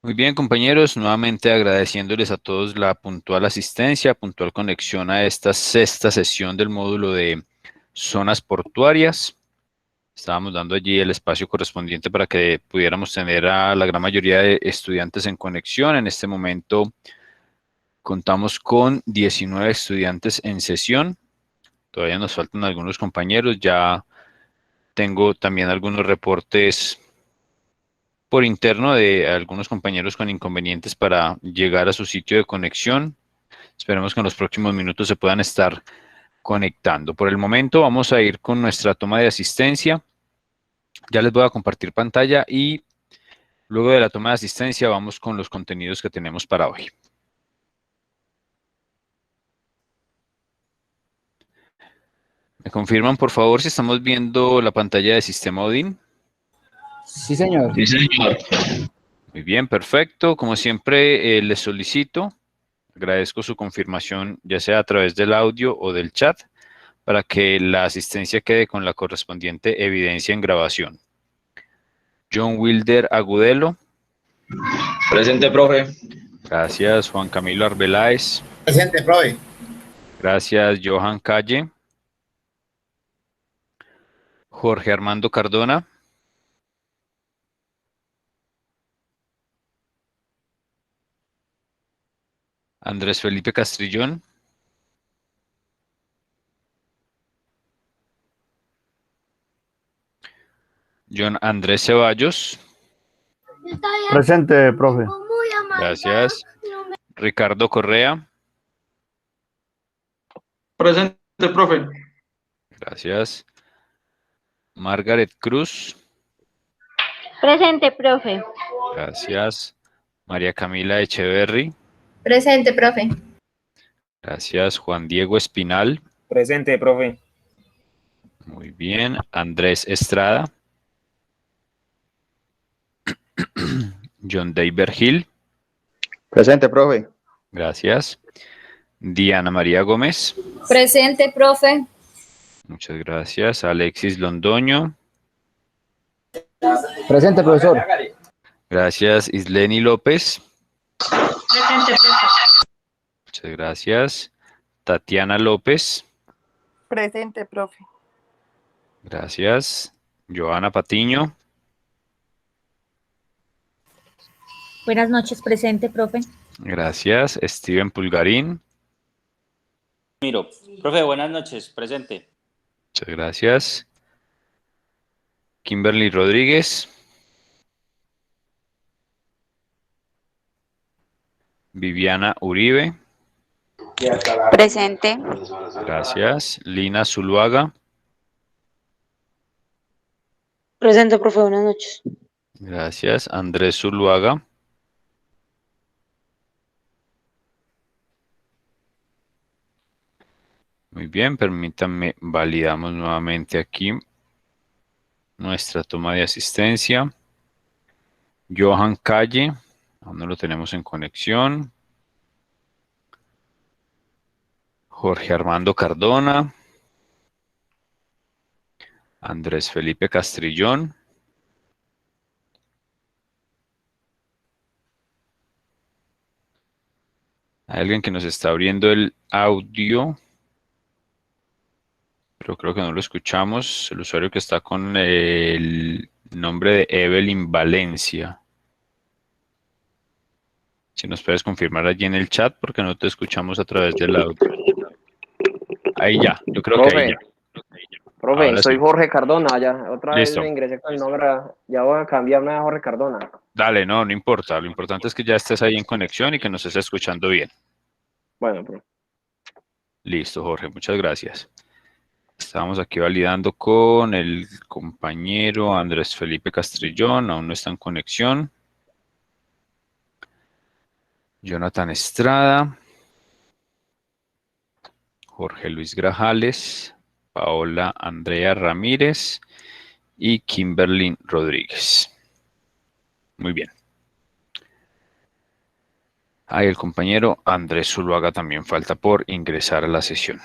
Muy bien, compañeros, nuevamente agradeciéndoles a todos la puntual asistencia, puntual conexión a esta sexta sesión del módulo de zonas portuarias. Estábamos dando allí el espacio correspondiente para que pudiéramos tener a la gran mayoría de estudiantes en conexión. En este momento contamos con 19 estudiantes en sesión. Todavía nos faltan algunos compañeros. Ya tengo también algunos reportes por interno de algunos compañeros con inconvenientes para llegar a su sitio de conexión. Esperemos que en los próximos minutos se puedan estar conectando. Por el momento vamos a ir con nuestra toma de asistencia. Ya les voy a compartir pantalla y luego de la toma de asistencia vamos con los contenidos que tenemos para hoy. ¿Me confirman, por favor, si estamos viendo la pantalla de sistema Odin? Sí, señor. Sí, señor. Muy bien, perfecto. Como siempre, les solicito, agradezco su confirmación, ya sea a través del audio o del chat, para que la asistencia quede con la correspondiente evidencia en grabación. John Wilder Agudelo. Presente, profe. Gracias. Juan Camilo Arbeláez. Presente, profe. Gracias. Johan Calle. Jorge Armando Cardona. Andrés Felipe Castrillón. John Andrés Ceballos. Presente, profe. Gracias. Ricardo Correa. Presente, profe. Gracias. Margaret Cruz. Presente, profe. Gracias. María Camila Echeverry. Presente, profe. Gracias. Juan Diego Espinal. Presente, profe. Muy bien. Andrés Estrada. John David Hill. Presente, profe. Gracias. Diana María Gómez. Presente, profe. Muchas gracias. Alexis Londoño. Presente, profesor. Gracias. Isleni López. Presente, profe. Muchas gracias. Tatiana López. Presente, profe. Gracias. Joana Patiño. Buenas noches, presente, profe. Gracias. Steven Pulgarín. Miro. Profe, buenas noches. Presente. Muchas gracias. Kimberly Rodríguez. Viviana Uribe. Presente. Gracias. Lina Zuluaga. Presente, profe. Buenas noches. Gracias. Andrés Zuluaga. Muy bien, permítanme, validamos nuevamente aquí nuestra toma de asistencia. Johan Calle, aún no lo tenemos en conexión. Jorge Armando Cardona. Andrés Felipe Castrillón. Hay alguien que nos está abriendo el audio, pero creo que no lo escuchamos. El usuario que está con el nombre de Evelyn Valencia. Si nos puedes confirmar allí en el chat, porque no te escuchamos a través del audio. Ahí ya, yo creo que ahí ya. Profe, Ahora soy sí. Jorge Cardona, ya otra Listo. vez me ingresé con el nombre, ya voy a cambiarme a Jorge Cardona. Dale, no importa. Lo importante es que ya estés ahí en conexión y que nos estés escuchando bien. Bueno, profe. Listo, Jorge, muchas gracias. Estamos aquí validando con el compañero Andrés Felipe Castrillón, aún no está en conexión. Jonathan Estrada. Jorge Luis Grajales. Paola Andrea Ramírez y Kimberly Rodríguez. Muy bien. Ahí el compañero Andrés Zuluaga también falta por ingresar a la sesión.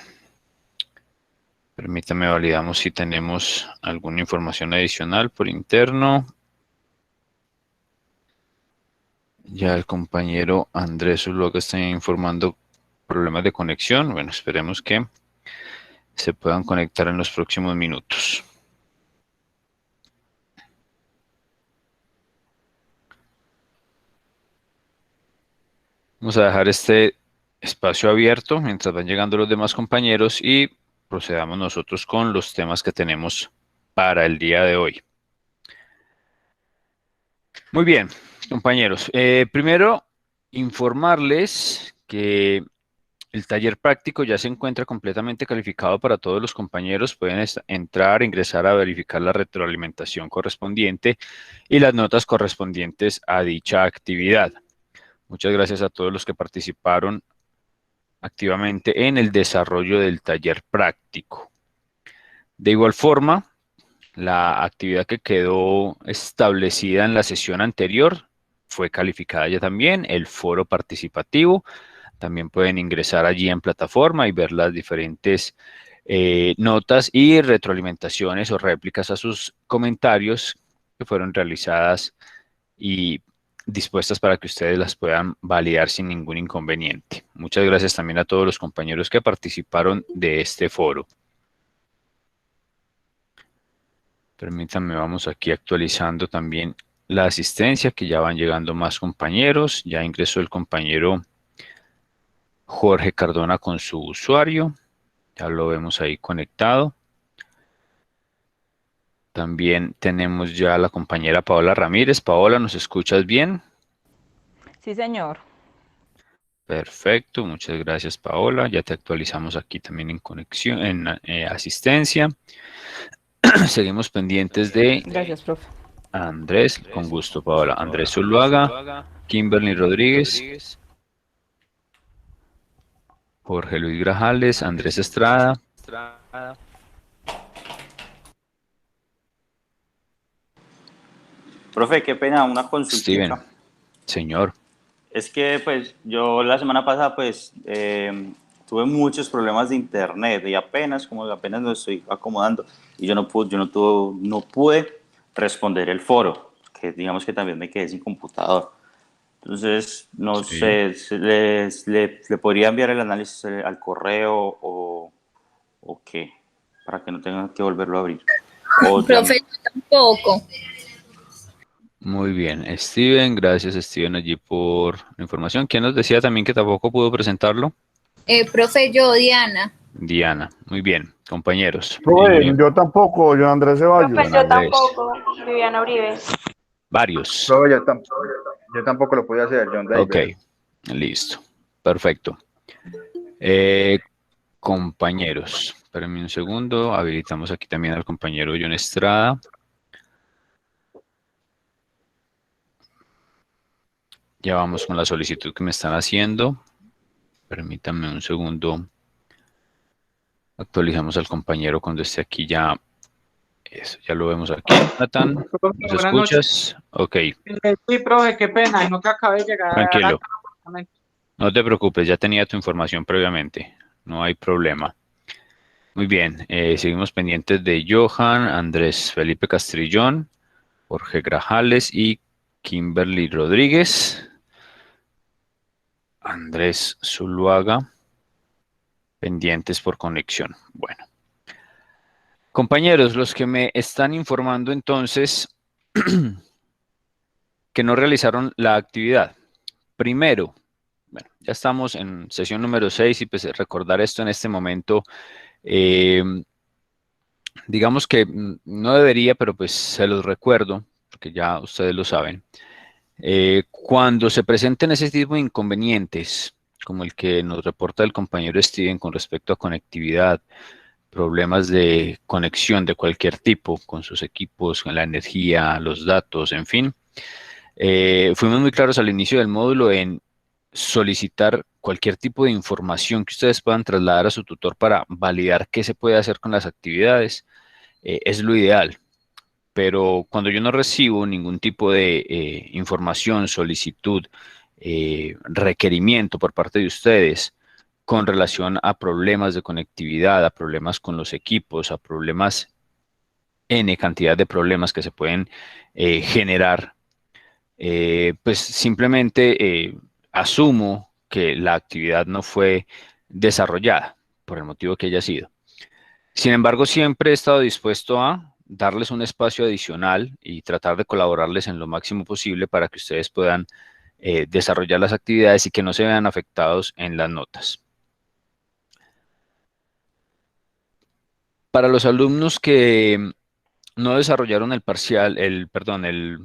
Permítame, validamos si tenemos alguna información adicional por interno. Ya el compañero Andrés Zuluaga está informando problemas de conexión. Bueno, esperemos que se puedan conectar en los próximos minutos. Vamos a dejar este espacio abierto mientras van llegando los demás compañeros y procedamos nosotros con los temas que tenemos para el día de hoy. Muy bien, compañeros. Primero, informarles que el taller práctico ya se encuentra completamente calificado para todos los compañeros. Pueden entrar, ingresar a verificar la retroalimentación correspondiente y las notas correspondientes a dicha actividad. Muchas gracias a todos los que participaron activamente en el desarrollo del taller práctico. De igual forma, la actividad que quedó establecida en la sesión anterior fue calificada ya también, el foro participativo. También pueden ingresar allí en plataforma y ver las diferentes notas y retroalimentaciones o réplicas a sus comentarios que fueron realizadas y dispuestas para que ustedes las puedan validar sin ningún inconveniente. Muchas gracias también a todos los compañeros que participaron de este foro. Permítanme, vamos aquí actualizando también la asistencia, que ya van llegando más compañeros. Ya ingresó el compañero Jorge Cardona con su usuario. Ya lo vemos ahí conectado. También tenemos ya a la compañera Paola Ramírez. Paola, ¿nos escuchas bien? Sí, señor. Perfecto, muchas gracias, Paola. Ya te actualizamos aquí también en conexión, en asistencia. Seguimos pendientes de Gracias, profe. Andrés, con gusto, Paola. Andrés Zuluaga, Kimberly Rodríguez, Jorge Luis Grajales, Andrés Estrada. Profe, qué pena, una consulta. Steven, señor. Es que pues yo la semana pasada pues tuve muchos problemas de internet y apenas me estoy acomodando y yo no pude responder el foro, que digamos que también me quedé sin computador. Entonces, no sé, ¿le podría enviar el análisis al correo o qué? Para que no tengan que volverlo a abrir. Profe, yo tampoco. Muy bien, Steven, gracias Steven allí por la información. ¿Quién nos decía también que tampoco pudo presentarlo? Profe, yo, Diana. Diana, muy bien, compañeros. Yo tampoco, yo Andrés Ceballos. Profe, yo tampoco. Viviana Uribe. Varios. No, yo tampoco lo pude hacer, John David. Ok, listo, perfecto. Compañeros, espérenme un segundo, habilitamos aquí también al compañero John Estrada. Ya vamos con la solicitud que me están haciendo. Permítanme un segundo. Actualizamos al compañero cuando esté aquí ya. Eso, ya lo vemos aquí. Nathan, ¿nos escuchas? Ok. Sí, profe, qué pena, no que acabé de llegar. Tranquilo. No te preocupes, ya tenía tu información previamente. No hay problema. Muy bien, seguimos pendientes de Johan, Andrés Felipe Castrillón, Jorge Grajales y Kimberly Rodríguez. Andrés Zuluaga, pendientes por conexión. Bueno. Compañeros, los que me están informando entonces que no realizaron la actividad. Primero, bueno, ya estamos en sesión número 6 y pues recordar esto en este momento, digamos que no debería, pero pues se los recuerdo, porque ya ustedes lo saben. Cuando se presenten ese tipo de inconvenientes, como el que nos reporta el compañero Steven con respecto a conectividad, problemas de conexión de cualquier tipo con sus equipos, con la energía, los datos, en fin, fuimos muy claros al inicio del módulo en solicitar cualquier tipo de información que ustedes puedan trasladar a su tutor para validar qué se puede hacer con las actividades. Es lo ideal. Pero cuando yo no recibo ningún tipo de información, solicitud, requerimiento por parte de ustedes con relación a problemas de conectividad, a problemas con los equipos, a problemas, N cantidad de problemas que se pueden generar pues simplemente asumo que la actividad no fue desarrollada por el motivo que haya sido. Sin embargo, siempre he estado dispuesto a darles un espacio adicional y tratar de colaborarles en lo máximo posible para que ustedes puedan desarrollar las actividades y que no se vean afectados en las notas. Para los alumnos que no desarrollaron el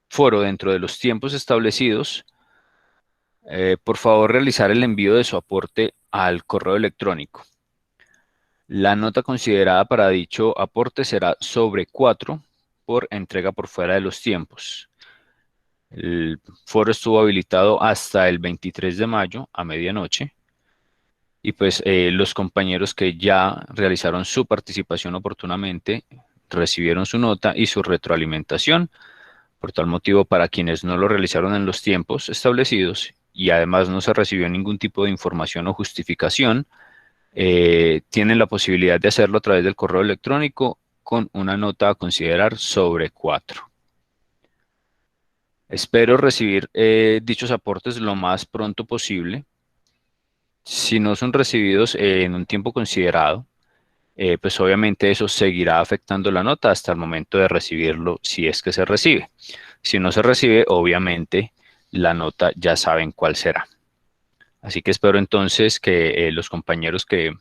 foro dentro de los tiempos establecidos, por favor realizar el envío de su aporte al correo electrónico. La nota considerada para dicho aporte será sobre 4 por entrega por fuera de los tiempos. El foro estuvo habilitado hasta el 23 de mayo a medianoche. Y pues los compañeros que ya realizaron su participación oportunamente recibieron su nota y su retroalimentación. Por tal motivo, para quienes no lo realizaron en los tiempos establecidos y además no se recibió ningún tipo de información o justificación, tienen la posibilidad de hacerlo a través del correo electrónico con una nota a considerar sobre 4. Espero recibir dichos aportes lo más pronto posible. Si no son recibidos en un tiempo considerado, pues obviamente eso seguirá afectando la nota hasta el momento de recibirlo, si es que se recibe. Si no se recibe, obviamente la nota ya saben cuál será. Así que espero entonces que los compañeros que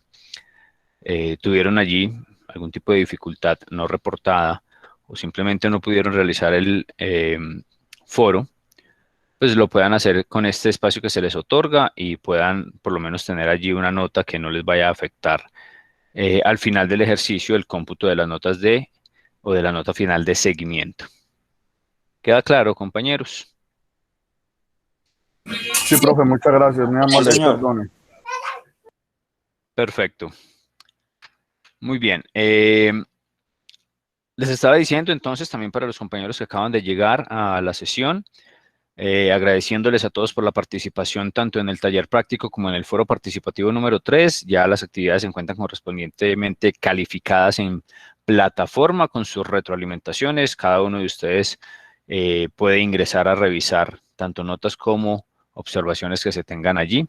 tuvieron allí algún tipo de dificultad no reportada o simplemente no pudieron realizar el foro, pues lo puedan hacer con este espacio que se les otorga y puedan por lo menos tener allí una nota que no les vaya a afectar al final del ejercicio el cómputo de las notas o de la nota final de seguimiento. ¿Queda claro, compañeros? Sí, profe, muchas gracias. Muy amable, señor. perdone. Perfecto. Muy bien. Les estaba diciendo entonces también para los compañeros que acaban de llegar a la sesión, agradeciéndoles a todos por la participación tanto en el taller práctico como en el foro participativo número 3. Ya las actividades se encuentran correspondientemente calificadas en plataforma con sus retroalimentaciones. Cada uno de ustedes puede ingresar a revisar tanto notas como observaciones que se tengan allí.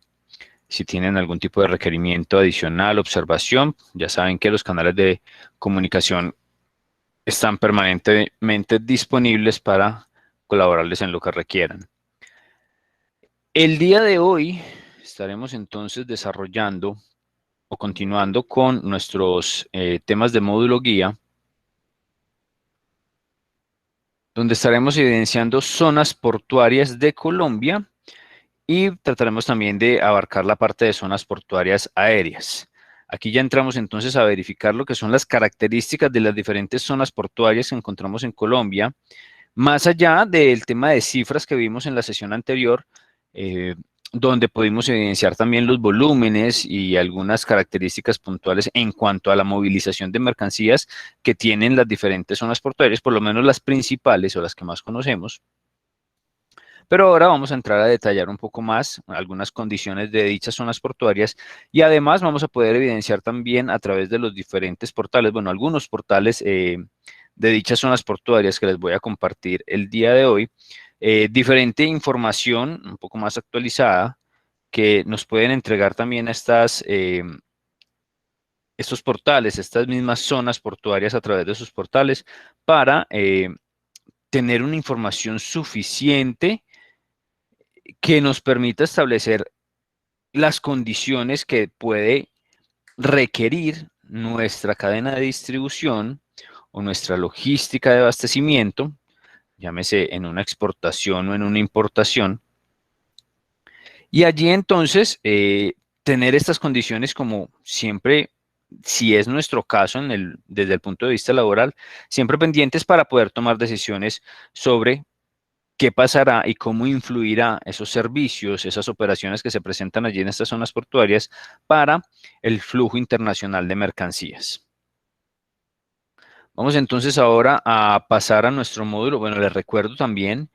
Si tienen algún tipo de requerimiento adicional, observación, ya saben que los canales de comunicación están permanentemente disponibles para colaborarles en lo que requieran. El día de hoy estaremos entonces desarrollando o continuando con nuestros temas de módulo guía, donde estaremos evidenciando zonas portuarias de Colombia y trataremos también de abarcar la parte de zonas portuarias aéreas. Aquí ya entramos entonces a verificar lo que son las características de las diferentes zonas portuarias que encontramos en Colombia, más allá del tema de cifras que vimos en la sesión anterior, donde pudimos evidenciar también los volúmenes y algunas características puntuales en cuanto a la movilización de mercancías que tienen las diferentes zonas portuarias, por lo menos las principales o las que más conocemos. Pero ahora vamos a entrar a detallar un poco más algunas condiciones de dichas zonas portuarias y además vamos a poder evidenciar también a través de los diferentes portales, bueno, algunos portales de dichas zonas portuarias que les voy a compartir el día de hoy, diferente información un poco más actualizada que nos pueden entregar también estos portales, estas mismas zonas portuarias a través de sus portales para tener una información suficiente que nos permita establecer las condiciones que puede requerir nuestra cadena de distribución o nuestra logística de abastecimiento, llámese en una exportación o en una importación, y allí entonces tener estas condiciones como siempre, si es nuestro caso desde el punto de vista laboral, siempre pendientes para poder tomar decisiones sobre qué pasará y cómo influirá esos servicios, esas operaciones que se presentan allí en estas zonas portuarias para el flujo internacional de mercancías. Vamos entonces ahora a pasar a nuestro módulo. Bueno, les recuerdo también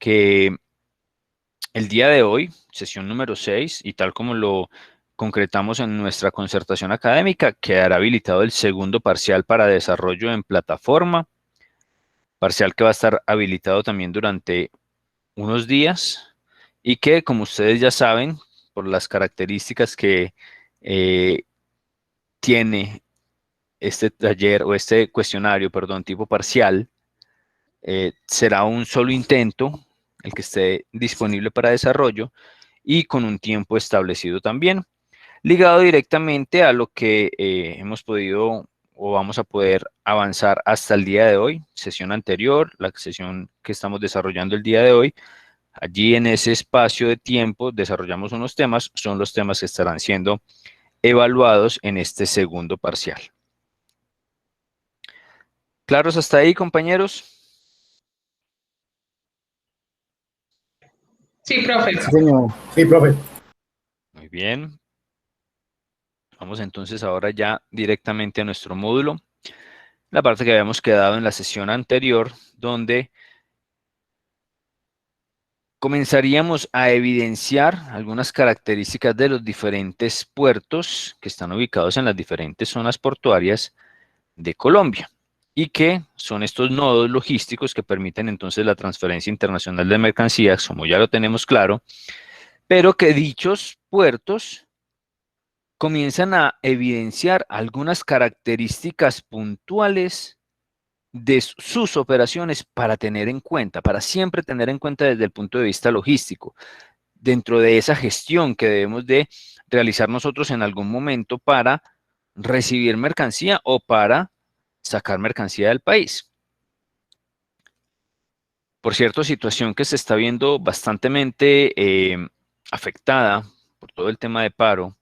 que el día de hoy, sesión número 6, y tal como lo concretamos en nuestra concertación académica, quedará habilitado el segundo parcial para desarrollo en plataforma, parcial que va a estar habilitado también durante unos días y que, como ustedes ya saben, por las características que tiene este taller o este cuestionario, perdón, tipo parcial, será un solo intento el que esté disponible para desarrollo y con un tiempo establecido también, ligado directamente a lo que hemos podido o vamos a poder avanzar hasta el día de hoy, sesión anterior, la sesión que estamos desarrollando el día de hoy. Allí en ese espacio de tiempo desarrollamos unos temas, son los temas que estarán siendo evaluados en este segundo parcial. ¿Claros hasta ahí, compañeros? Sí, profe. Sí, señor. Sí, profe. Muy bien. Vamos entonces ahora ya directamente a nuestro módulo. La parte que habíamos quedado en la sesión anterior, donde comenzaríamos a evidenciar algunas características de los diferentes puertos que están ubicados en las diferentes zonas portuarias de Colombia y que son estos nodos logísticos que permiten entonces la transferencia internacional de mercancías, como ya lo tenemos claro, pero que dichos puertos comienzan a evidenciar algunas características puntuales de sus operaciones para tener en cuenta, para siempre tener en cuenta desde el punto de vista logístico, dentro de esa gestión que debemos de realizar nosotros en algún momento para recibir mercancía o para sacar mercancía del país. Por cierto, situación que se está viendo bastantemente afectada por todo el tema de paro,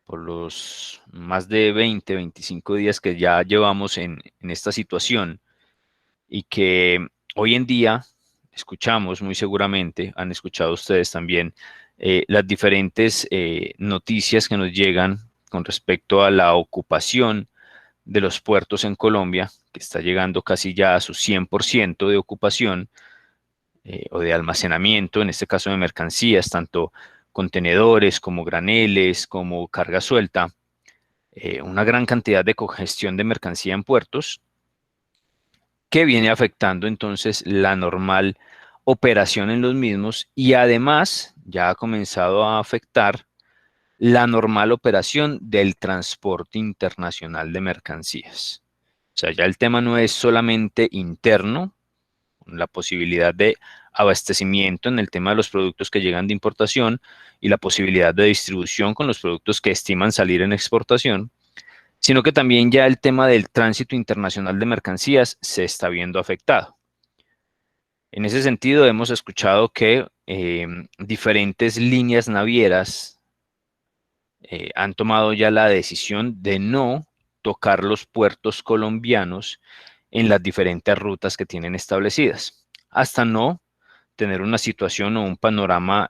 por los más de 20, 25 días que ya llevamos en esta situación y que hoy en día escuchamos muy seguramente, han escuchado ustedes también, las diferentes noticias que nos llegan con respecto a la ocupación de los puertos en Colombia, que está llegando casi ya a su 100% de ocupación o de almacenamiento, en este caso de mercancías, tanto contenedores como graneles, como carga suelta, una gran cantidad de congestión de mercancía en puertos que viene afectando entonces la normal operación en los mismos y además ya ha comenzado a afectar la normal operación del transporte internacional de mercancías. O sea, ya el tema no es solamente interno, la posibilidad de abastecimiento en el tema de los productos que llegan de importación y la posibilidad de distribución con los productos que estiman salir en exportación, sino que también ya el tema del tránsito internacional de mercancías se está viendo afectado. En ese sentido, hemos escuchado que diferentes líneas navieras han tomado ya la decisión de no tocar los puertos colombianos en las diferentes rutas que tienen establecidas, hasta no tener una situación o un panorama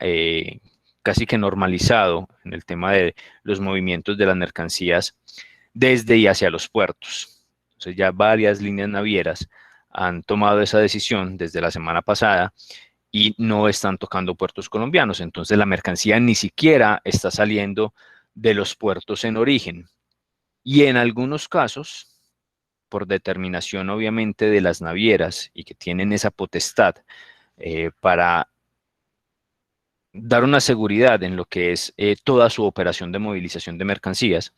casi que normalizado en el tema de los movimientos de las mercancías desde y hacia los puertos. Entonces ya varias líneas navieras han tomado esa decisión desde la semana pasada y no están tocando puertos colombianos. Entonces la mercancía ni siquiera está saliendo de los puertos en origen. Y en algunos casos, por determinación obviamente de las navieras y que tienen esa potestad para dar una seguridad en lo que es toda su operación de movilización de mercancías,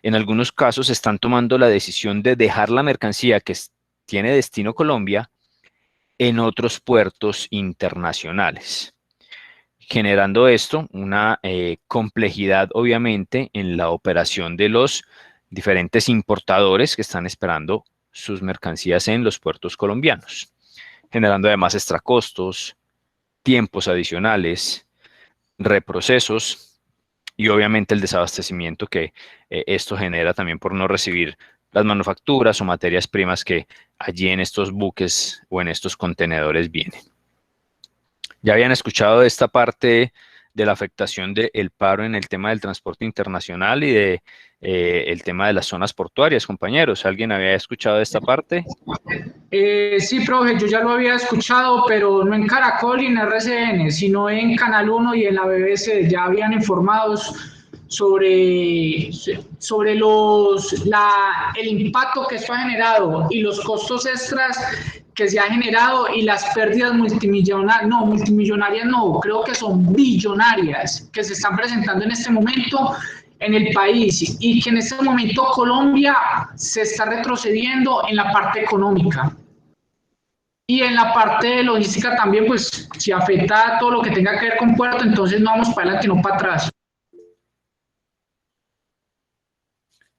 en algunos casos están tomando la decisión de dejar la mercancía que tiene destino Colombia en otros puertos internacionales, generando esto una complejidad obviamente en la operación de los diferentes importadores que están esperando sus mercancías en los puertos colombianos, generando además extracostos, tiempos adicionales, reprocesos y obviamente el desabastecimiento que esto genera también por no recibir las manufacturas o materias primas que allí en estos buques o en estos contenedores vienen. ¿Ya habían escuchado de esta parte de la afectación del paro en el tema del transporte internacional y de el tema de las zonas portuarias, compañeros? ¿Alguien había escuchado de esta parte? Sí, profe, yo ya lo había escuchado, pero no en Caracol y en RCN, sino en Canal 1 y en la BBC. Ya habían informado sobre el impacto que esto ha generado y los costos extras que se ha generado y las pérdidas multimillonarias no, creo que son billonarias que se están presentando en este momento en el país y que en este momento Colombia se está retrocediendo en la parte económica. Y en la parte de logística también, pues si afecta a todo lo que tenga que ver con puerto, entonces no vamos para adelante, no para atrás.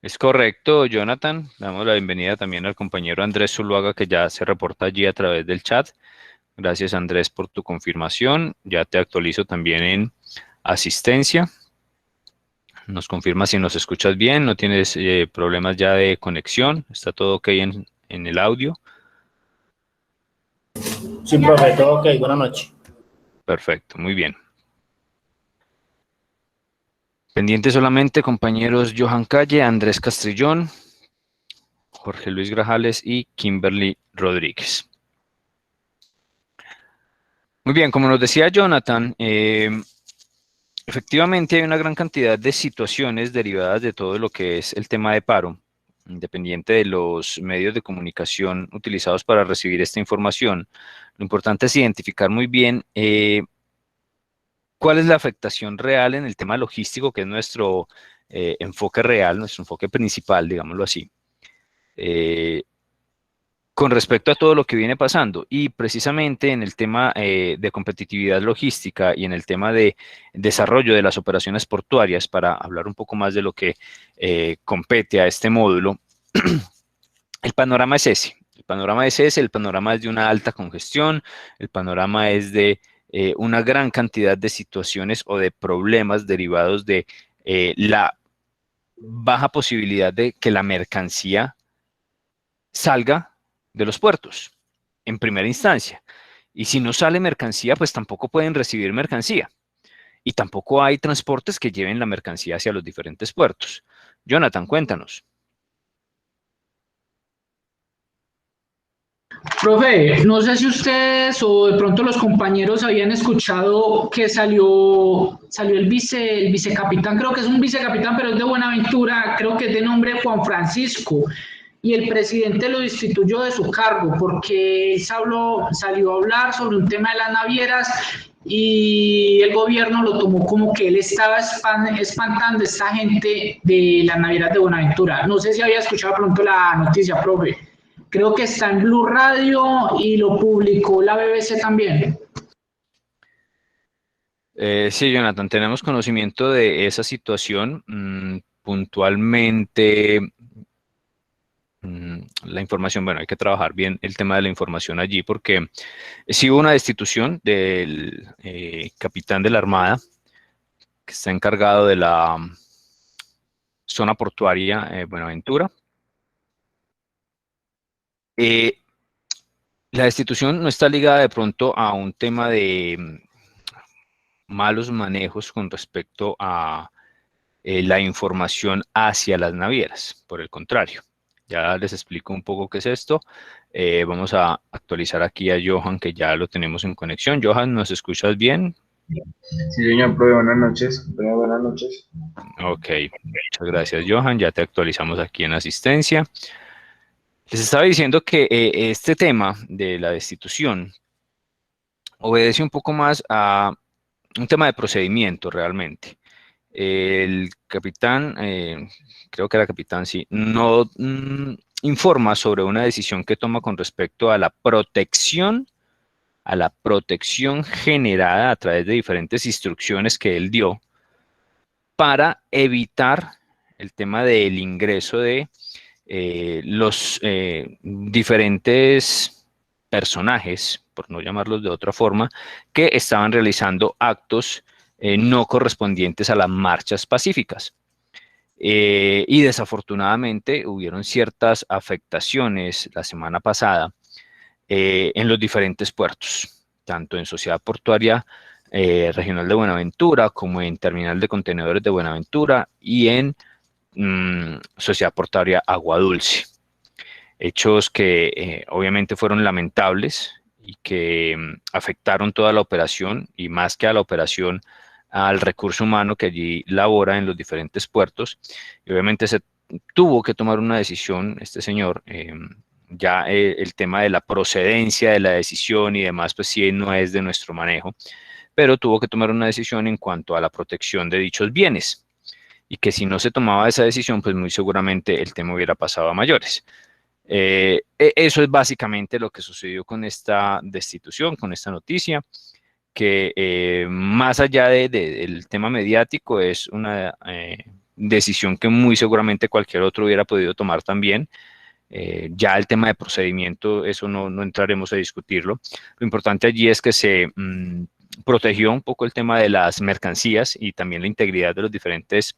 Es correcto, Jonathan. Damos la bienvenida también al compañero Andrés Zuluaga, que ya se reporta allí a través del chat. Gracias, Andrés, por tu confirmación. Ya te actualizo también en asistencia. Nos confirma si nos escuchas bien, no tienes problemas ya de conexión, está todo ok en el audio. Sí, profe, todo ok, buenas noches. Perfecto, muy bien. Pendiente solamente, compañeros Johan Calle, Andrés Castrillón, Jorge Luis Grajales y Kimberly Rodríguez. Muy bien, como nos decía Jonathan, efectivamente hay una gran cantidad de situaciones derivadas de todo lo que es el tema de paro, independiente de los medios de comunicación utilizados para recibir esta información. Lo importante es identificar muy bien cuál es la afectación real en el tema logístico, que es nuestro enfoque real, nuestro enfoque principal, digámoslo así, con respecto a todo lo que viene pasando. Y precisamente en el tema de competitividad logística y en el tema de desarrollo de las operaciones portuarias, para hablar un poco más de lo que compete a este módulo, el panorama es ese. El panorama es ese, el panorama es de una alta congestión, el panorama es de una gran cantidad de situaciones o de problemas derivados de la baja posibilidad de que la mercancía salga de los puertos en primera instancia. Y si no sale mercancía, pues tampoco pueden recibir mercancía. Y tampoco hay transportes que lleven la mercancía hacia los diferentes puertos. Jonathan, cuéntanos. Profe, no sé si ustedes o de pronto los compañeros habían escuchado que salió el vicecapitán, creo que es un vicecapitán, pero es de Buenaventura, creo que es de nombre Juan Francisco, y el presidente lo destituyó de su cargo porque salió a hablar sobre un tema de las navieras y el gobierno lo tomó como que él estaba espantando a esta gente de las navieras de Buenaventura. No sé si había escuchado pronto la noticia, profe. Creo que está en Blue Radio y lo publicó la BBC también. Sí, Jonathan, tenemos conocimiento de esa situación. Puntualmente, la información, bueno, hay que trabajar bien el tema de la información allí, porque sí hubo una destitución del capitán de la Armada, que está encargado de la zona portuaria Buenaventura. La destitución no está ligada de pronto a un tema de malos manejos con respecto a la información hacia las navieras, por el contrario. Ya les explico un poco qué es esto. Vamos a actualizar aquí a Johan, que ya lo tenemos en conexión. Johan, ¿nos escuchas bien? Sí, señor, profe, buenas noches. Buenas noches. Ok, muchas gracias, Johan. Ya te actualizamos aquí en asistencia. Les estaba diciendo que este tema de la destitución obedece un poco más a un tema de procedimiento realmente. El capitán, creo que era capitán, sí, no informa sobre una decisión que toma con respecto a la protección generada a través de diferentes instrucciones que él dio para evitar el tema del ingreso de los diferentes personajes, por no llamarlos de otra forma, que estaban realizando actos no correspondientes a las marchas pacíficas. Y desafortunadamente hubieron ciertas afectaciones la semana pasada en los diferentes puertos, tanto en Sociedad Portuaria Regional de Buenaventura como en Terminal de Contenedores de Buenaventura y en Sociedad Portuaria Agua Dulce. Hechos que obviamente fueron lamentables y que afectaron toda la operación y más que a la operación, al recurso humano que allí labora en los diferentes puertos. Y obviamente se tuvo que tomar una decisión, este señor, ya el tema de la procedencia de la decisión y demás, pues sí no es de nuestro manejo, pero tuvo que tomar una decisión en cuanto a la protección de dichos bienes, y que si no se tomaba esa decisión, pues muy seguramente el tema hubiera pasado a mayores. Eso es básicamente lo que sucedió con esta destitución, con esta noticia, que más allá del tema mediático es una decisión que muy seguramente cualquier otro hubiera podido tomar también. Ya el tema de procedimiento, eso no entraremos a discutirlo. Lo importante allí es que se protegió un poco el tema de las mercancías y también la integridad de los diferentes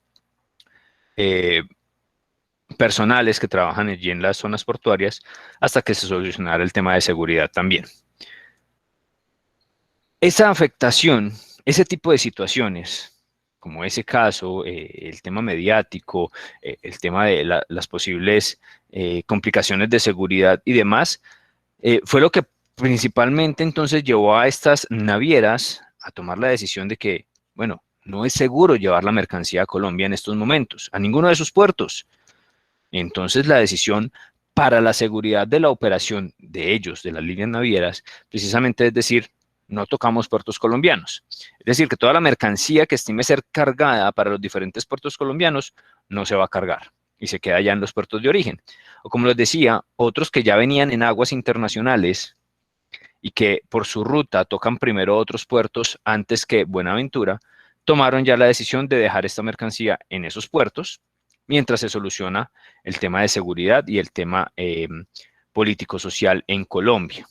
personales que trabajan allí en las zonas portuarias hasta que se solucionara el tema de seguridad también. Esa afectación, ese tipo de situaciones, como ese caso, el tema mediático, el tema de las posibles complicaciones de seguridad y demás, fue lo que principalmente entonces llevó a estas navieras a tomar la decisión de que, bueno, no es seguro llevar la mercancía a Colombia en estos momentos, a ninguno de sus puertos. Entonces la decisión para la seguridad de la operación de ellos, de las líneas navieras, precisamente es decir, no tocamos puertos colombianos. Es decir, que toda la mercancía que estime ser cargada para los diferentes puertos colombianos no se va a cargar y se queda ya en los puertos de origen. O como les decía, otros que ya venían en aguas internacionales y que por su ruta tocan primero otros puertos antes que Buenaventura, tomaron ya la decisión de dejar esta mercancía en esos puertos mientras se soluciona el tema de seguridad y el tema político-social en Colombia.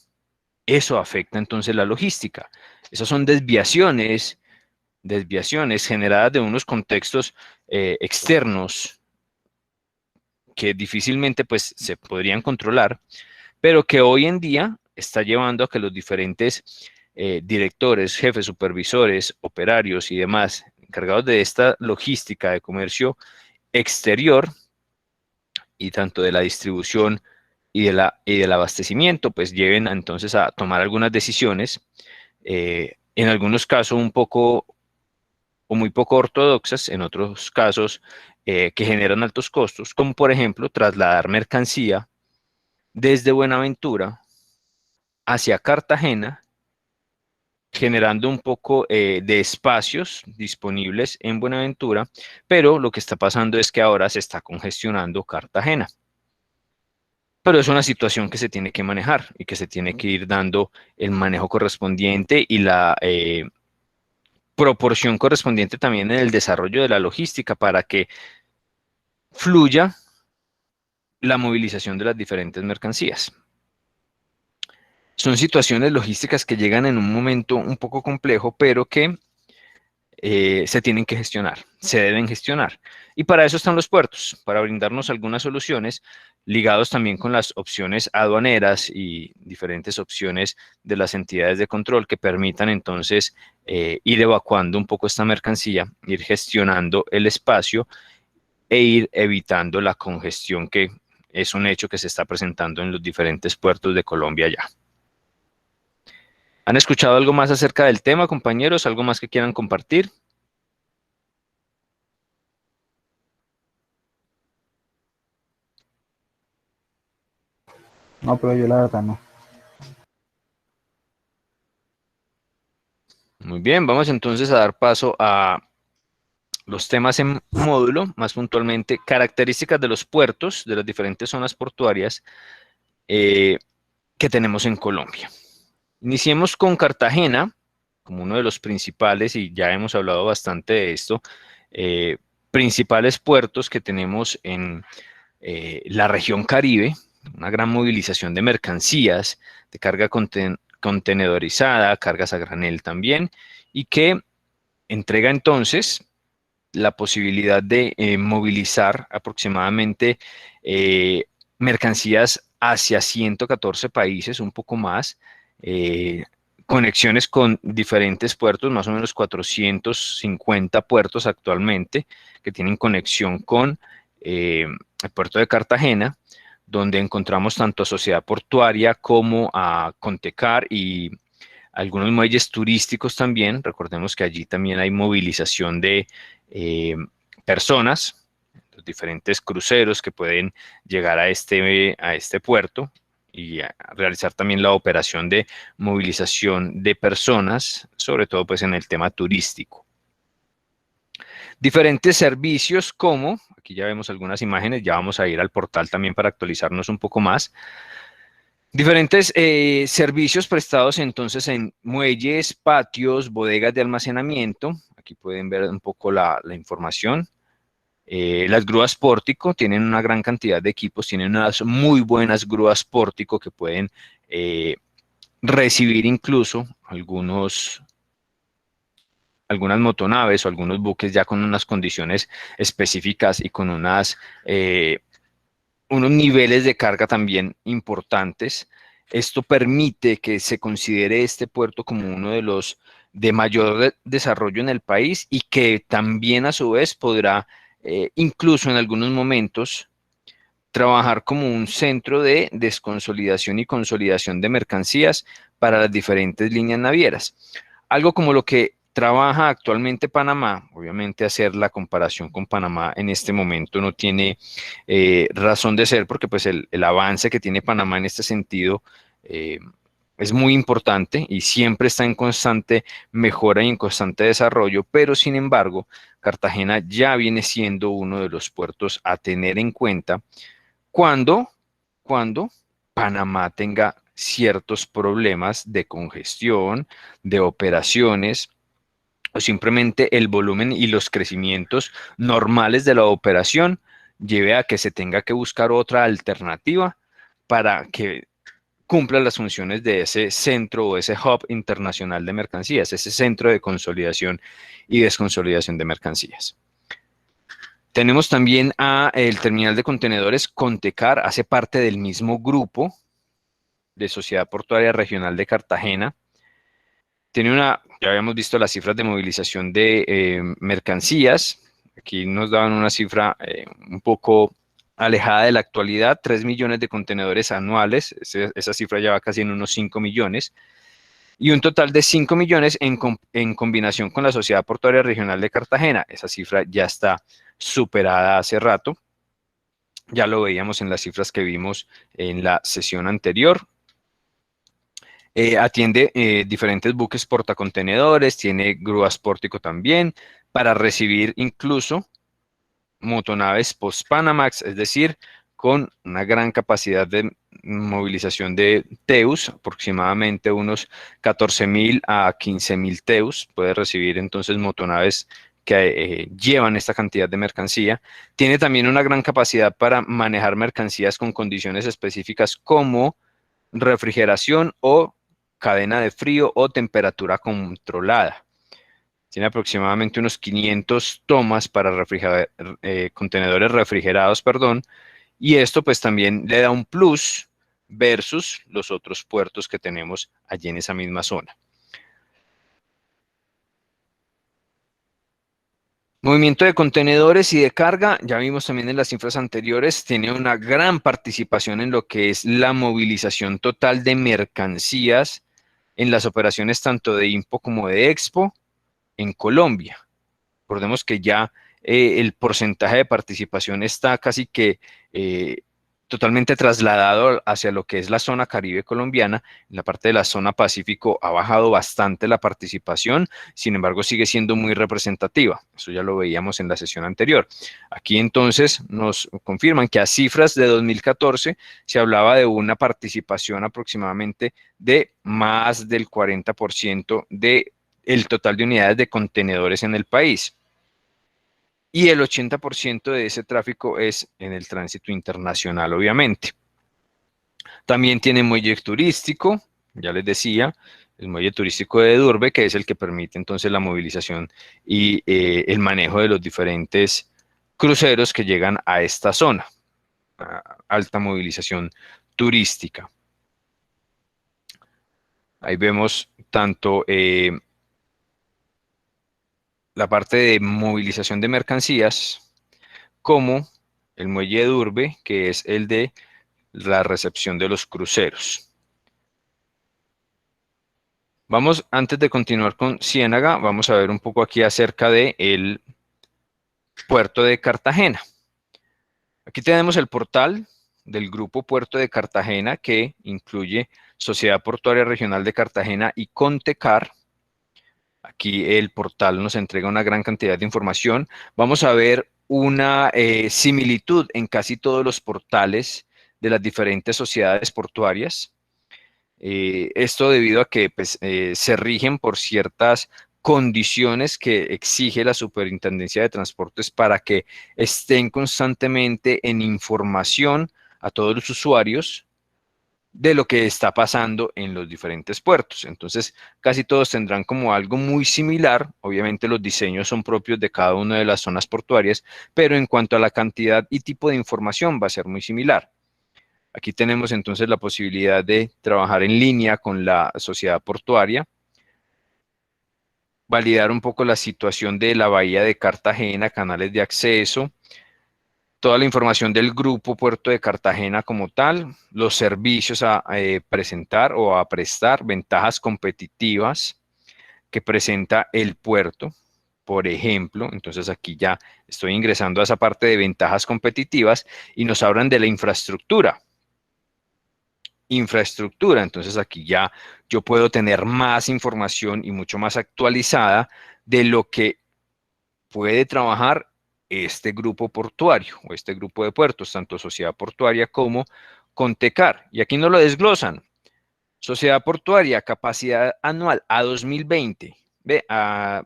Eso afecta entonces la logística. Esas son desviaciones generadas de unos contextos externos que difícilmente pues se podrían controlar, pero que hoy en día está llevando a que los diferentes directores, jefes, supervisores, operarios y demás encargados de esta logística de comercio exterior y tanto de la distribución y del abastecimiento, pues lleven entonces a tomar algunas decisiones, en algunos casos un poco o muy poco ortodoxas, en otros casos que generan altos costos, como por ejemplo trasladar mercancía desde Buenaventura hacia Cartagena, generando un poco de espacios disponibles en Buenaventura, pero lo que está pasando es que ahora se está congestionando Cartagena. Pero es una situación que se tiene que manejar y que se tiene que ir dando el manejo correspondiente y la proporción correspondiente también en el desarrollo de la logística para que fluya la movilización de las diferentes mercancías. Son situaciones logísticas que llegan en un momento un poco complejo, pero que se tienen que gestionar, se deben gestionar. Y para eso están los puertos, para brindarnos algunas soluciones ligados también con las opciones aduaneras y diferentes opciones de las entidades de control que permitan entonces ir evacuando un poco esta mercancía, ir gestionando el espacio e ir evitando la congestión que es un hecho que se está presentando en los diferentes puertos de Colombia ya. ¿Han escuchado algo más acerca del tema, compañeros? ¿Algo más que quieran compartir? No, pero yo la verdad no. Muy bien, vamos entonces a dar paso a los temas en módulo, más puntualmente características de los puertos de las diferentes zonas portuarias que tenemos en Colombia. Iniciemos con Cartagena, como uno de los principales, y ya hemos hablado bastante de esto, principales puertos que tenemos en la región Caribe, una gran movilización de mercancías, de carga contenedorizada, cargas a granel también, y que entrega entonces la posibilidad de movilizar aproximadamente mercancías hacia 114 países, un poco más, conexiones con diferentes puertos, más o menos 450 puertos actualmente que tienen conexión con el puerto de Cartagena, donde encontramos tanto a Sociedad Portuaria como a Contecar y algunos muelles turísticos también. Recordemos que allí también hay movilización de personas, los diferentes cruceros que pueden llegar a este puerto, y a realizar también la operación de movilización de personas, sobre todo pues en el tema turístico. Diferentes servicios como, aquí ya vemos algunas imágenes, ya vamos a ir al portal también para actualizarnos un poco más. Diferentes servicios prestados entonces en muelles, patios, bodegas de almacenamiento. Aquí pueden ver un poco la información. Las grúas pórtico tienen una gran cantidad de equipos, tienen unas muy buenas grúas pórtico que pueden recibir incluso algunas motonaves o algunos buques ya con unas condiciones específicas y con unos niveles de carga también importantes. Esto permite que se considere este puerto como uno de los de mayor desarrollo en el país y que también a su vez podrá incluso en algunos momentos trabajar como un centro de desconsolidación y consolidación de mercancías para las diferentes líneas navieras. Algo como lo que trabaja actualmente Panamá, obviamente hacer la comparación con Panamá en este momento no tiene razón de ser porque pues el avance que tiene Panamá en este sentido es muy importante y siempre está en constante mejora y en constante desarrollo, pero sin embargo, Cartagena ya viene siendo uno de los puertos a tener en cuenta cuando Panamá tenga ciertos problemas de congestión, de operaciones, o simplemente el volumen y los crecimientos normales de la operación lleve a que se tenga que buscar otra alternativa para que cumpla las funciones de ese centro o ese hub internacional de mercancías, ese centro de consolidación y desconsolidación de mercancías. Tenemos también el terminal de contenedores Contecar, hace parte del mismo grupo de Sociedad Portuaria Regional de Cartagena. Tiene ya habíamos visto las cifras de movilización de mercancías. Aquí nos daban una cifra un poco alejada de la actualidad, 3 millones de contenedores anuales, esa cifra ya va casi en unos 5 millones, y un total de 5 millones en combinación con la Sociedad Portuaria Regional de Cartagena. Esa cifra ya está superada hace rato, ya lo veíamos en las cifras que vimos en la sesión anterior. Atiende diferentes buques portacontenedores, tiene grúas pórtico también, para recibir incluso motonaves post-Panamax, es decir, con una gran capacidad de movilización de TEUs, aproximadamente unos 14.000 a 15.000 TEUs, puede recibir entonces motonaves que llevan esta cantidad de mercancía. Tiene también una gran capacidad para manejar mercancías con condiciones específicas como refrigeración o cadena de frío o temperatura controlada. Tiene aproximadamente unos 500 tomas para contenedores refrigerados, y esto pues también le da un plus versus los otros puertos que tenemos allí en esa misma zona. Movimiento de contenedores y de carga, ya vimos también en las cifras anteriores, tiene una gran participación en lo que es la movilización total de mercancías en las operaciones tanto de IMPO como de EXPO en Colombia. Recordemos que ya el porcentaje de participación está casi que totalmente trasladado hacia lo que es la zona Caribe colombiana. En la parte de la zona Pacífico ha bajado bastante la participación, sin embargo sigue siendo muy representativa. Eso ya lo veíamos en la sesión anterior. Aquí entonces nos confirman que a cifras de 2014 se hablaba de una participación aproximadamente de más del 40% del total de unidades de contenedores en el país. Y el 80% de ese tráfico es en el tránsito internacional, obviamente. También tiene muelle turístico, ya les decía, el muelle turístico de Durbe, que es el que permite entonces la movilización y el manejo de los diferentes cruceros que llegan a esta zona. Alta movilización turística. Ahí vemos tanto la parte de movilización de mercancías, como el muelle de Durbe, que es el de la recepción de los cruceros. Vamos, antes de continuar con Ciénaga, vamos a ver un poco aquí acerca del puerto de Cartagena. Aquí tenemos el portal del Grupo Puerto de Cartagena, que incluye Sociedad Portuaria Regional de Cartagena y Contecar. Aquí el portal nos entrega una gran cantidad de información. Vamos a ver una similitud en casi todos los portales de las diferentes sociedades portuarias. Esto debido a que pues, se rigen por ciertas condiciones que exige la Superintendencia de Transportes para que estén constantemente en información a todos los usuarios de lo que está pasando en los diferentes puertos. Entonces, casi todos tendrán como algo muy similar. Obviamente los diseños son propios de cada una de las zonas portuarias, pero en cuanto a la cantidad y tipo de información va a ser muy similar. Aquí tenemos entonces la posibilidad de trabajar en línea con la sociedad portuaria, validar un poco la situación de la bahía de Cartagena, canales de acceso, toda la información del Grupo Puerto de Cartagena como tal, los servicios a presentar o a prestar, ventajas competitivas que presenta el puerto, por ejemplo. Entonces aquí ya estoy ingresando a esa parte de ventajas competitivas y nos hablan de la infraestructura. Entonces aquí ya yo puedo tener más información y mucho más actualizada de lo que puede trabajar este grupo portuario o este grupo de puertos, tanto Sociedad Portuaria como Contecar. Y aquí nos lo desglosan. Sociedad Portuaria, capacidad anual a 2020. A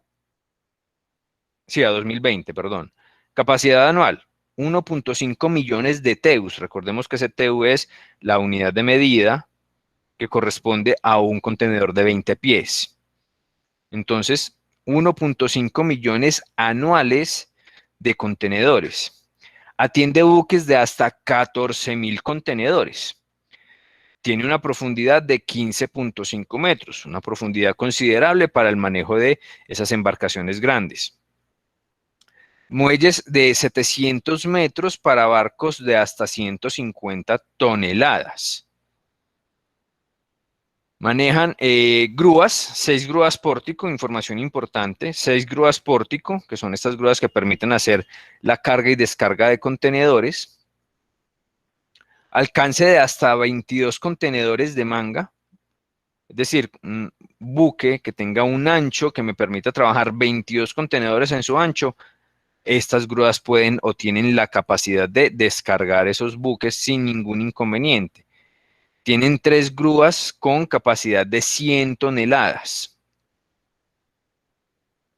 2020, perdón. Capacidad anual, 1.5 millones de TEUs. Recordemos que ese TEU es la unidad de medida que corresponde a un contenedor de 20 pies. Entonces, 1.5 millones anuales de contenedores. Atiende buques de hasta 14.000 contenedores. Tiene una profundidad de 15.5 metros, una profundidad considerable para el manejo de esas embarcaciones grandes. Muelles de 700 metros para barcos de hasta 150 toneladas. Manejan grúas, 6 grúas pórtico, información importante, 6 grúas pórtico, que son estas grúas que permiten hacer la carga y descarga de contenedores. Alcance de hasta 22 contenedores de manga, es decir, un buque que tenga un ancho que me permita trabajar 22 contenedores en su ancho. Estas grúas pueden o tienen la capacidad de descargar esos buques sin ningún inconveniente. Tienen 3 grúas con capacidad de 100 toneladas.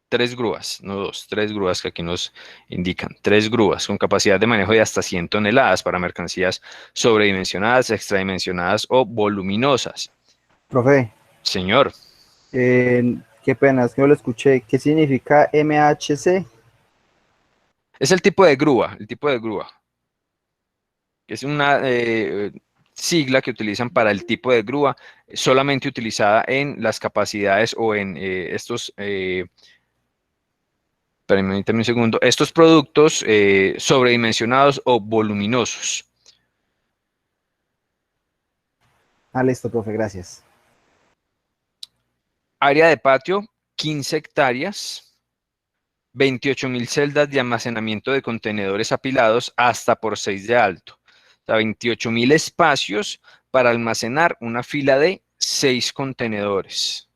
3 grúas, no 2, 3 grúas que aquí nos indican. 3 grúas con capacidad de manejo de hasta 100 toneladas para mercancías sobredimensionadas, extradimensionadas o voluminosas. Profe. Señor. Qué pena, es que no lo escuché. ¿Qué significa MHC? Es el tipo de grúa, Es una sigla que utilizan para el tipo de grúa, solamente utilizada en las capacidades o en estos, permítame un segundo, estos productos sobredimensionados o voluminosos. Listo, profe, gracias. Área de patio, 15 hectáreas. 28.000 celdas de almacenamiento de contenedores apilados hasta por 6 de alto. O sea, 28.000 espacios para almacenar una fila de 6 contenedores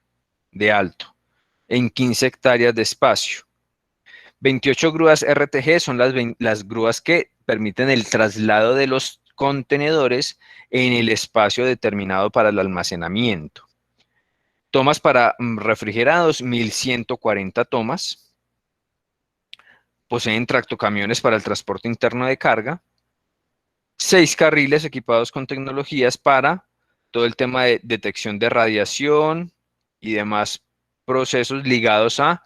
de alto en 15 hectáreas de espacio. 28 grúas RTG son las grúas que permiten el traslado de los contenedores en el espacio determinado para el almacenamiento. Tomas para refrigerados, 1.140 tomas. Poseen tractocamiones para el transporte interno de carga, 6 carriles equipados con tecnologías para todo el tema de detección de radiación y demás procesos ligados a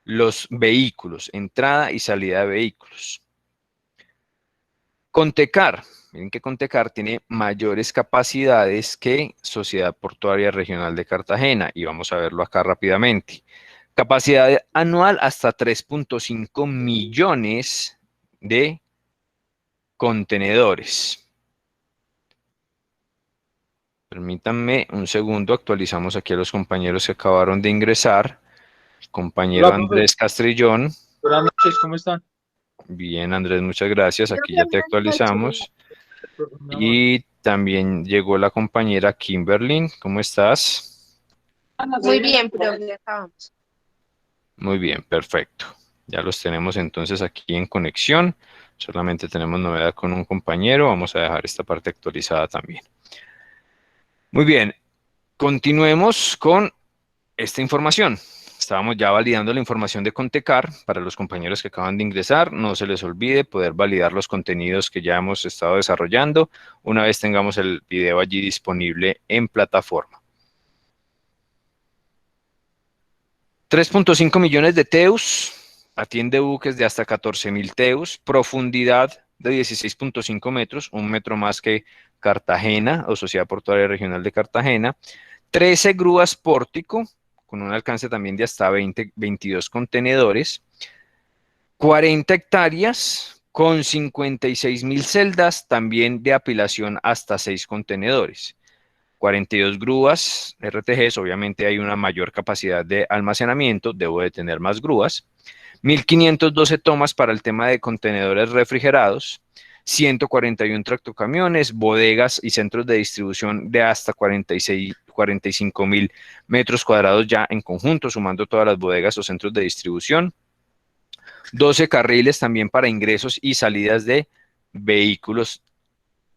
los vehículos, entrada y salida de vehículos. Contecar, miren que Contecar tiene mayores capacidades que Sociedad Portuaria Regional de Cartagena y vamos a verlo acá rápidamente. Capacidad anual hasta 3.5 millones de contenedores. Permítanme un segundo, actualizamos aquí a los compañeros que acabaron de ingresar. El compañero Hola, Andrés Castrillón. Buenas noches, ¿cómo están? Bien, Andrés, muchas gracias. Aquí ya te actualizamos. Y también llegó la compañera Kimberly. ¿Cómo estás? Muy bien, profe, acabamos. Muy bien, perfecto. Ya los tenemos entonces aquí en conexión. Solamente tenemos novedad con un compañero. Vamos a dejar esta parte actualizada también. Muy bien. Continuemos con esta información. Estábamos ya validando la información de Contecar para los compañeros que acaban de ingresar. No se les olvide poder validar los contenidos que ya hemos estado desarrollando una vez tengamos el video allí disponible en plataforma. 3.5 millones de TEUs, atiende buques de hasta 14.000 TEUs, profundidad de 16.5 metros, 1 metro más que Cartagena o Sociedad Portuaria Regional de Cartagena, 13 grúas pórtico, con un alcance también de hasta 22 contenedores, 40 hectáreas con 56.000 celdas, también de apilación hasta 6 contenedores. 42 grúas RTGs, obviamente hay una mayor capacidad de almacenamiento, debo de tener más grúas. 1.512 tomas para el tema de contenedores refrigerados, 141 tractocamiones, bodegas y centros de distribución de hasta 45.000 metros cuadrados ya en conjunto, sumando todas las bodegas o centros de distribución. 12 carriles también para ingresos y salidas de vehículos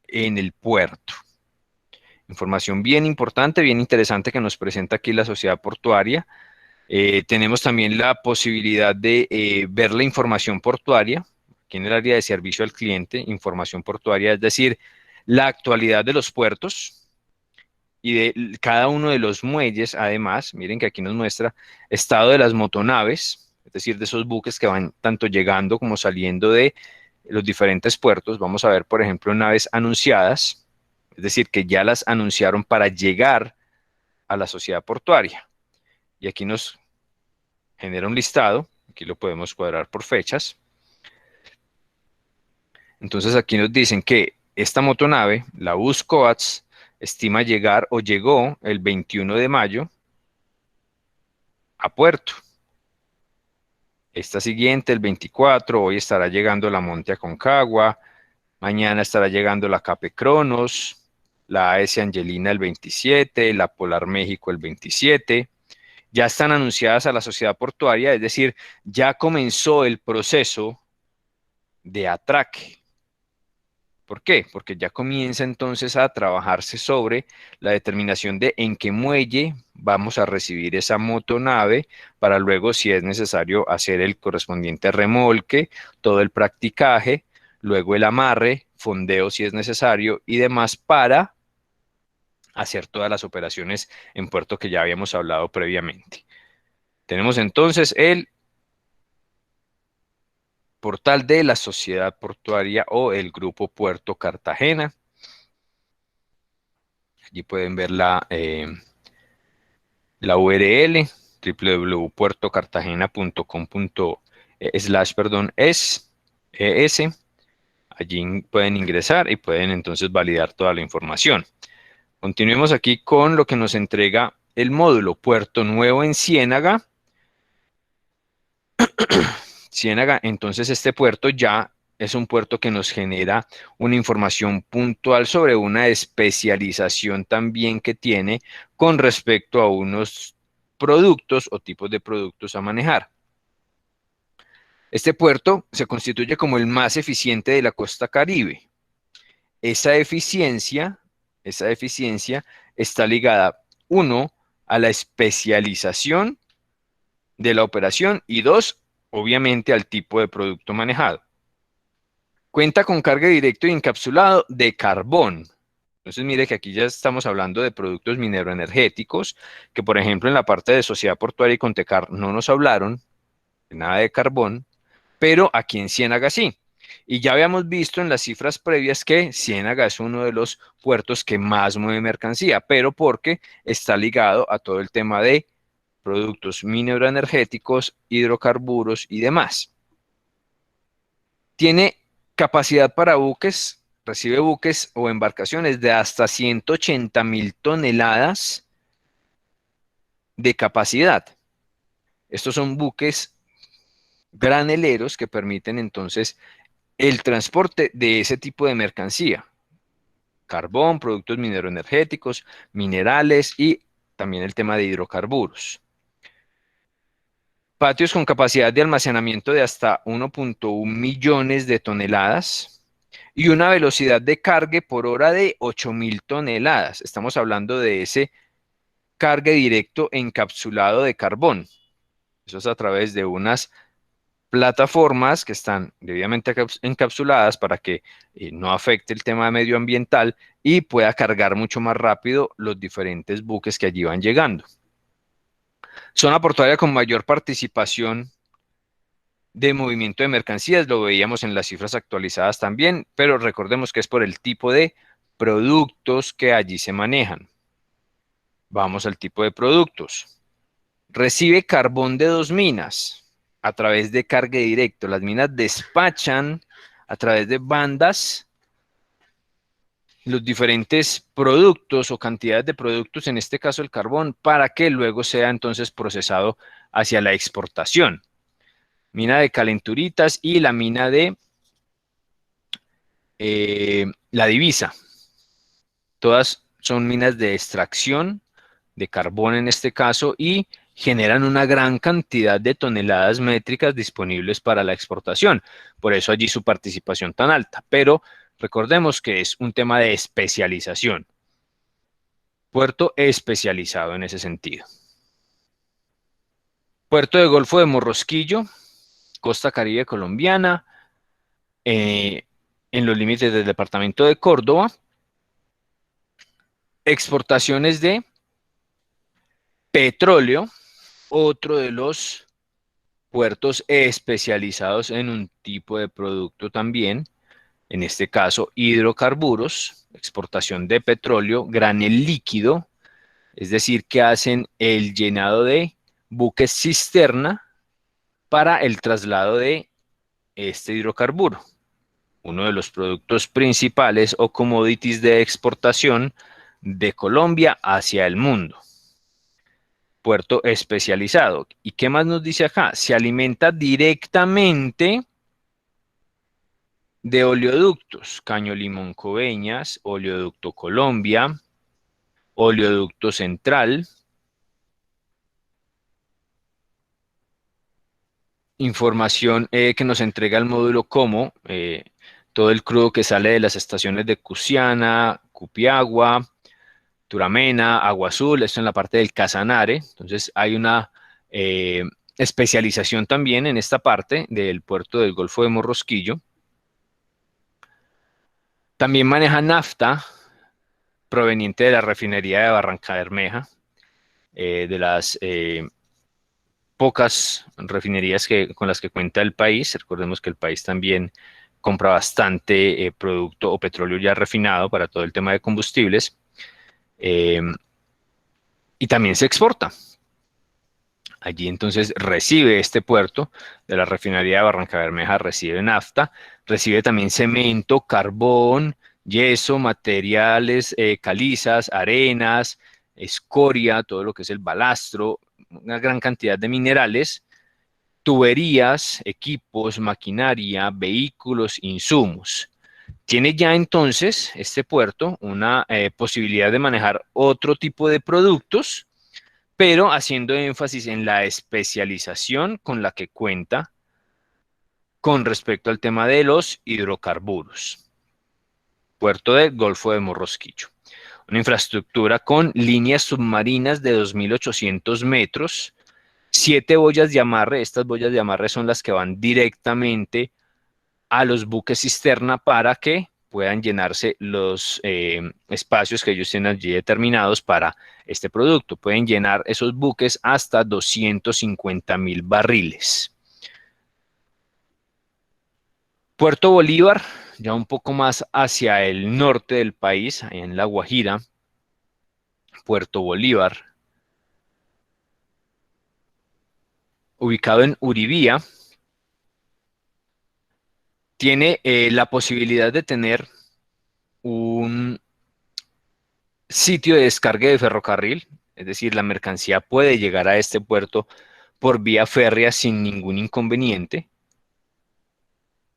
en el puerto. Información bien importante, bien interesante que nos presenta aquí la Sociedad Portuaria. Tenemos también la posibilidad de ver la información portuaria, aquí en el área de servicio al cliente, información portuaria, es decir, la actualidad de los puertos y de cada uno de los muelles. Además, miren que aquí nos muestra estado de las motonaves, es decir, de esos buques que van tanto llegando como saliendo de los diferentes puertos. Vamos a ver, por ejemplo, naves anunciadas, es decir, que ya las anunciaron para llegar a la sociedad portuaria. Y aquí nos genera un listado, aquí lo podemos cuadrar por fechas. Entonces aquí nos dicen que esta motonave, la Bus Coats, estima llegar o llegó el 21 de mayo a puerto. Esta siguiente, el 24, hoy estará llegando la Monte Aconcagua, mañana estará llegando la Cape Cronos, la AS Angelina el 27, la Polar México el 27, ya están anunciadas a la sociedad portuaria, es decir, ya comenzó el proceso de atraque. ¿Por qué? Porque ya comienza entonces a trabajarse sobre la determinación de en qué muelle vamos a recibir esa motonave para luego, si es necesario, hacer el correspondiente remolque, todo el practicaje, luego el amarre, fondeo si es necesario y demás para hacer todas las operaciones en puerto que ya habíamos hablado previamente. Tenemos entonces el portal de la Sociedad Portuaria o el Grupo Puerto Cartagena. Allí pueden ver la URL www.puertocartagena.com.es. Allí pueden ingresar y pueden entonces validar toda la información. Continuemos aquí con lo que nos entrega el módulo Puerto Nuevo en Ciénaga. Ciénaga, entonces este puerto ya es un puerto que nos genera una información puntual sobre una especialización también que tiene con respecto a unos productos o tipos de productos a manejar. Este puerto se constituye como el más eficiente de la costa Caribe. Esa eficiencia está ligada, 1, a la especialización de la operación y 2, obviamente al tipo de producto manejado. Cuenta con carga directo y encapsulado de carbón. Entonces mire que aquí ya estamos hablando de productos mineroenergéticos, que por ejemplo en la parte de Sociedad Portuaria y Contecar no nos hablaron de nada de carbón, pero aquí en Ciénaga sí. Y ya habíamos visto en las cifras previas que Ciénaga es uno de los puertos que más mueve mercancía, pero porque está ligado a todo el tema de productos mineroenergéticos, hidrocarburos y demás. Tiene capacidad para buques, recibe buques o embarcaciones de hasta 180.000 toneladas de capacidad. Estos son buques graneleros que permiten entonces el transporte de ese tipo de mercancía. carbón, productos mineroenergéticos, minerales y también el tema de hidrocarburos. Patios con capacidad de almacenamiento de hasta 1.1 millones de toneladas y una velocidad de cargue por hora de 8.000 toneladas. Estamos hablando de ese cargue directo encapsulado de carbón. Eso es a través de unas plataformas que están debidamente encapsuladas para que no afecte el tema medioambiental y pueda cargar mucho más rápido los diferentes buques que allí van llegando. Zona portuaria con mayor participación de movimiento de mercancías, lo veíamos en las cifras actualizadas también, pero recordemos que es por el tipo de productos que allí se manejan. Vamos al tipo de productos. Recibe carbón de 2 minas a través de cargue directo. Las minas despachan a través de bandas los diferentes productos o cantidades de productos, en este caso el carbón, para que luego sea entonces procesado hacia la exportación. Mina de Calenturitas y la mina de La Divisa. Todas son minas de extracción de carbón en este caso y generan una gran cantidad de toneladas métricas disponibles para la exportación. Por eso allí su participación tan alta. Pero recordemos que es un tema de especialización. Puerto especializado en ese sentido. Puerto de Golfo de Morrosquillo, costa caribe colombiana, en los límites del departamento de Córdoba. Exportaciones de petróleo, otro de los puertos especializados en un tipo de producto también, en este caso hidrocarburos, exportación de petróleo, granel líquido, es decir, que hacen el llenado de buques cisterna para el traslado de este hidrocarburo, uno de los productos principales o commodities de exportación de Colombia hacia el mundo. Puerto especializado. ¿Y qué más nos dice acá? Se alimenta directamente de oleoductos, Caño Limón Coveñas, Oleoducto Colombia, Oleoducto Central. Información que nos entrega el módulo como todo el crudo que sale de las estaciones de Cusiana, Cupiagua, Turamena, Agua Azul, esto en la parte del Casanare. Entonces hay una especialización también en esta parte del puerto del Golfo de Morrosquillo. También maneja nafta proveniente de la refinería de Barrancabermeja, de las pocas refinerías con las que cuenta el país. Recordemos que el país también compra bastante producto o petróleo ya refinado para todo el tema de combustibles. Y también se exporta. Allí entonces recibe este puerto de la refinería de Barrancabermeja, recibe nafta, recibe también cemento, carbón, yeso, materiales, calizas, arenas, escoria, todo lo que es el balastro, una gran cantidad de minerales, tuberías, equipos, maquinaria, vehículos, insumos. Tiene ya entonces este puerto una posibilidad de manejar otro tipo de productos, pero haciendo énfasis en la especialización con la que cuenta con respecto al tema de los hidrocarburos. Puerto del Golfo de Morrosquillo. Una infraestructura con líneas submarinas de 2.800 metros, 7 boyas de amarre. Estas boyas de amarre son las que van directamente a los buques cisterna para que puedan llenarse los espacios que ellos tienen allí determinados para este producto. Pueden llenar esos buques hasta 250.000 barriles. Puerto Bolívar, ya un poco más hacia el norte del país, en La Guajira. Puerto Bolívar, ubicado en Uribía, tiene la posibilidad de tener un sitio de descargue de ferrocarril, es decir, la mercancía puede llegar a este puerto por vía férrea sin ningún inconveniente.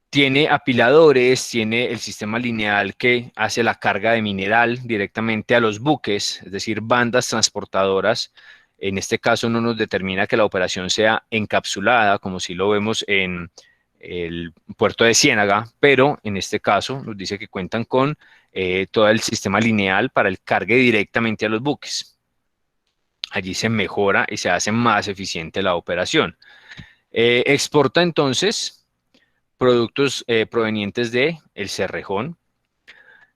Tiene apiladores, tiene el sistema lineal que hace la carga de mineral directamente a los buques, es decir, bandas transportadoras. En este caso no nos determina que la operación sea encapsulada, como si lo vemos en el puerto de Ciénaga, pero en este caso nos dice que cuentan con todo el sistema lineal para el cargue directamente a los buques. Allí se mejora y se hace más eficiente la operación. Exporta entonces productos provenientes de El Cerrejón.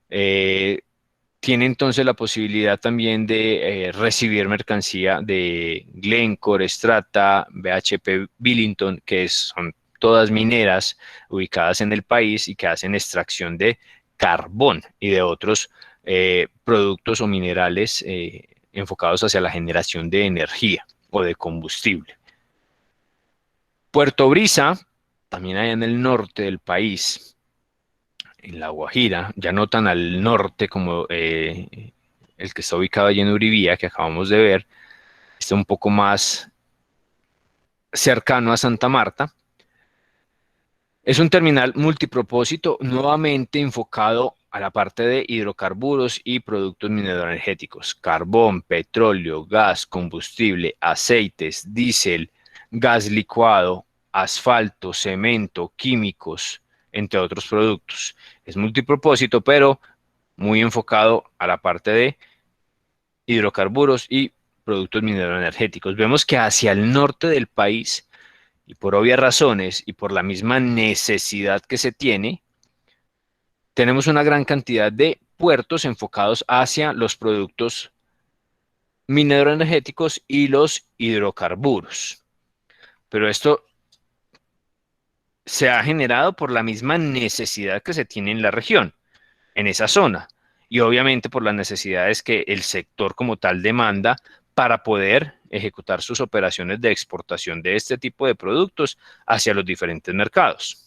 Tiene entonces la posibilidad también de recibir mercancía de Glencore, Strata, BHP Billington, que son todas mineras ubicadas en el país y que hacen extracción de carbón y de otros productos o minerales enfocados hacia la generación de energía o de combustible. Puerto Brisa, también allá en el norte del país, en La Guajira, ya no tan al norte como el que está ubicado allí en Uribía, que acabamos de ver, está un poco más cercano a Santa Marta. Es un terminal multipropósito, nuevamente enfocado a la parte de hidrocarburos y productos mineroenergéticos, carbón, petróleo, gas, combustible, aceites, diésel, gas licuado, asfalto, cemento, químicos, entre otros productos. Es multipropósito, pero muy enfocado a la parte de hidrocarburos y productos mineroenergéticos. Vemos que hacia el norte del país, y por obvias razones y por la misma necesidad que se tiene, tenemos una gran cantidad de puertos enfocados hacia los productos mineroenergéticos y los hidrocarburos. Pero esto se ha generado por la misma necesidad que se tiene en la región, en esa zona, y obviamente por las necesidades que el sector como tal demanda para poder ejecutar sus operaciones de exportación de este tipo de productos hacia los diferentes mercados.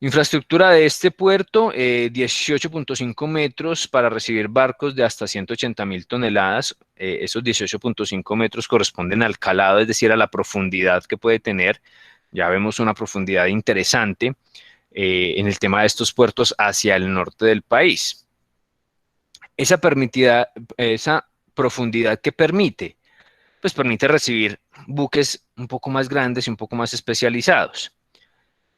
Infraestructura de este puerto, 18.5 metros para recibir barcos de hasta 180.000 toneladas. Esos 18.5 metros corresponden al calado, es decir, a la profundidad que puede tener. Ya vemos una profundidad interesante en el tema de estos puertos hacia el norte del país. Esa profundidad que permite, pues permite recibir buques un poco más grandes y un poco más especializados.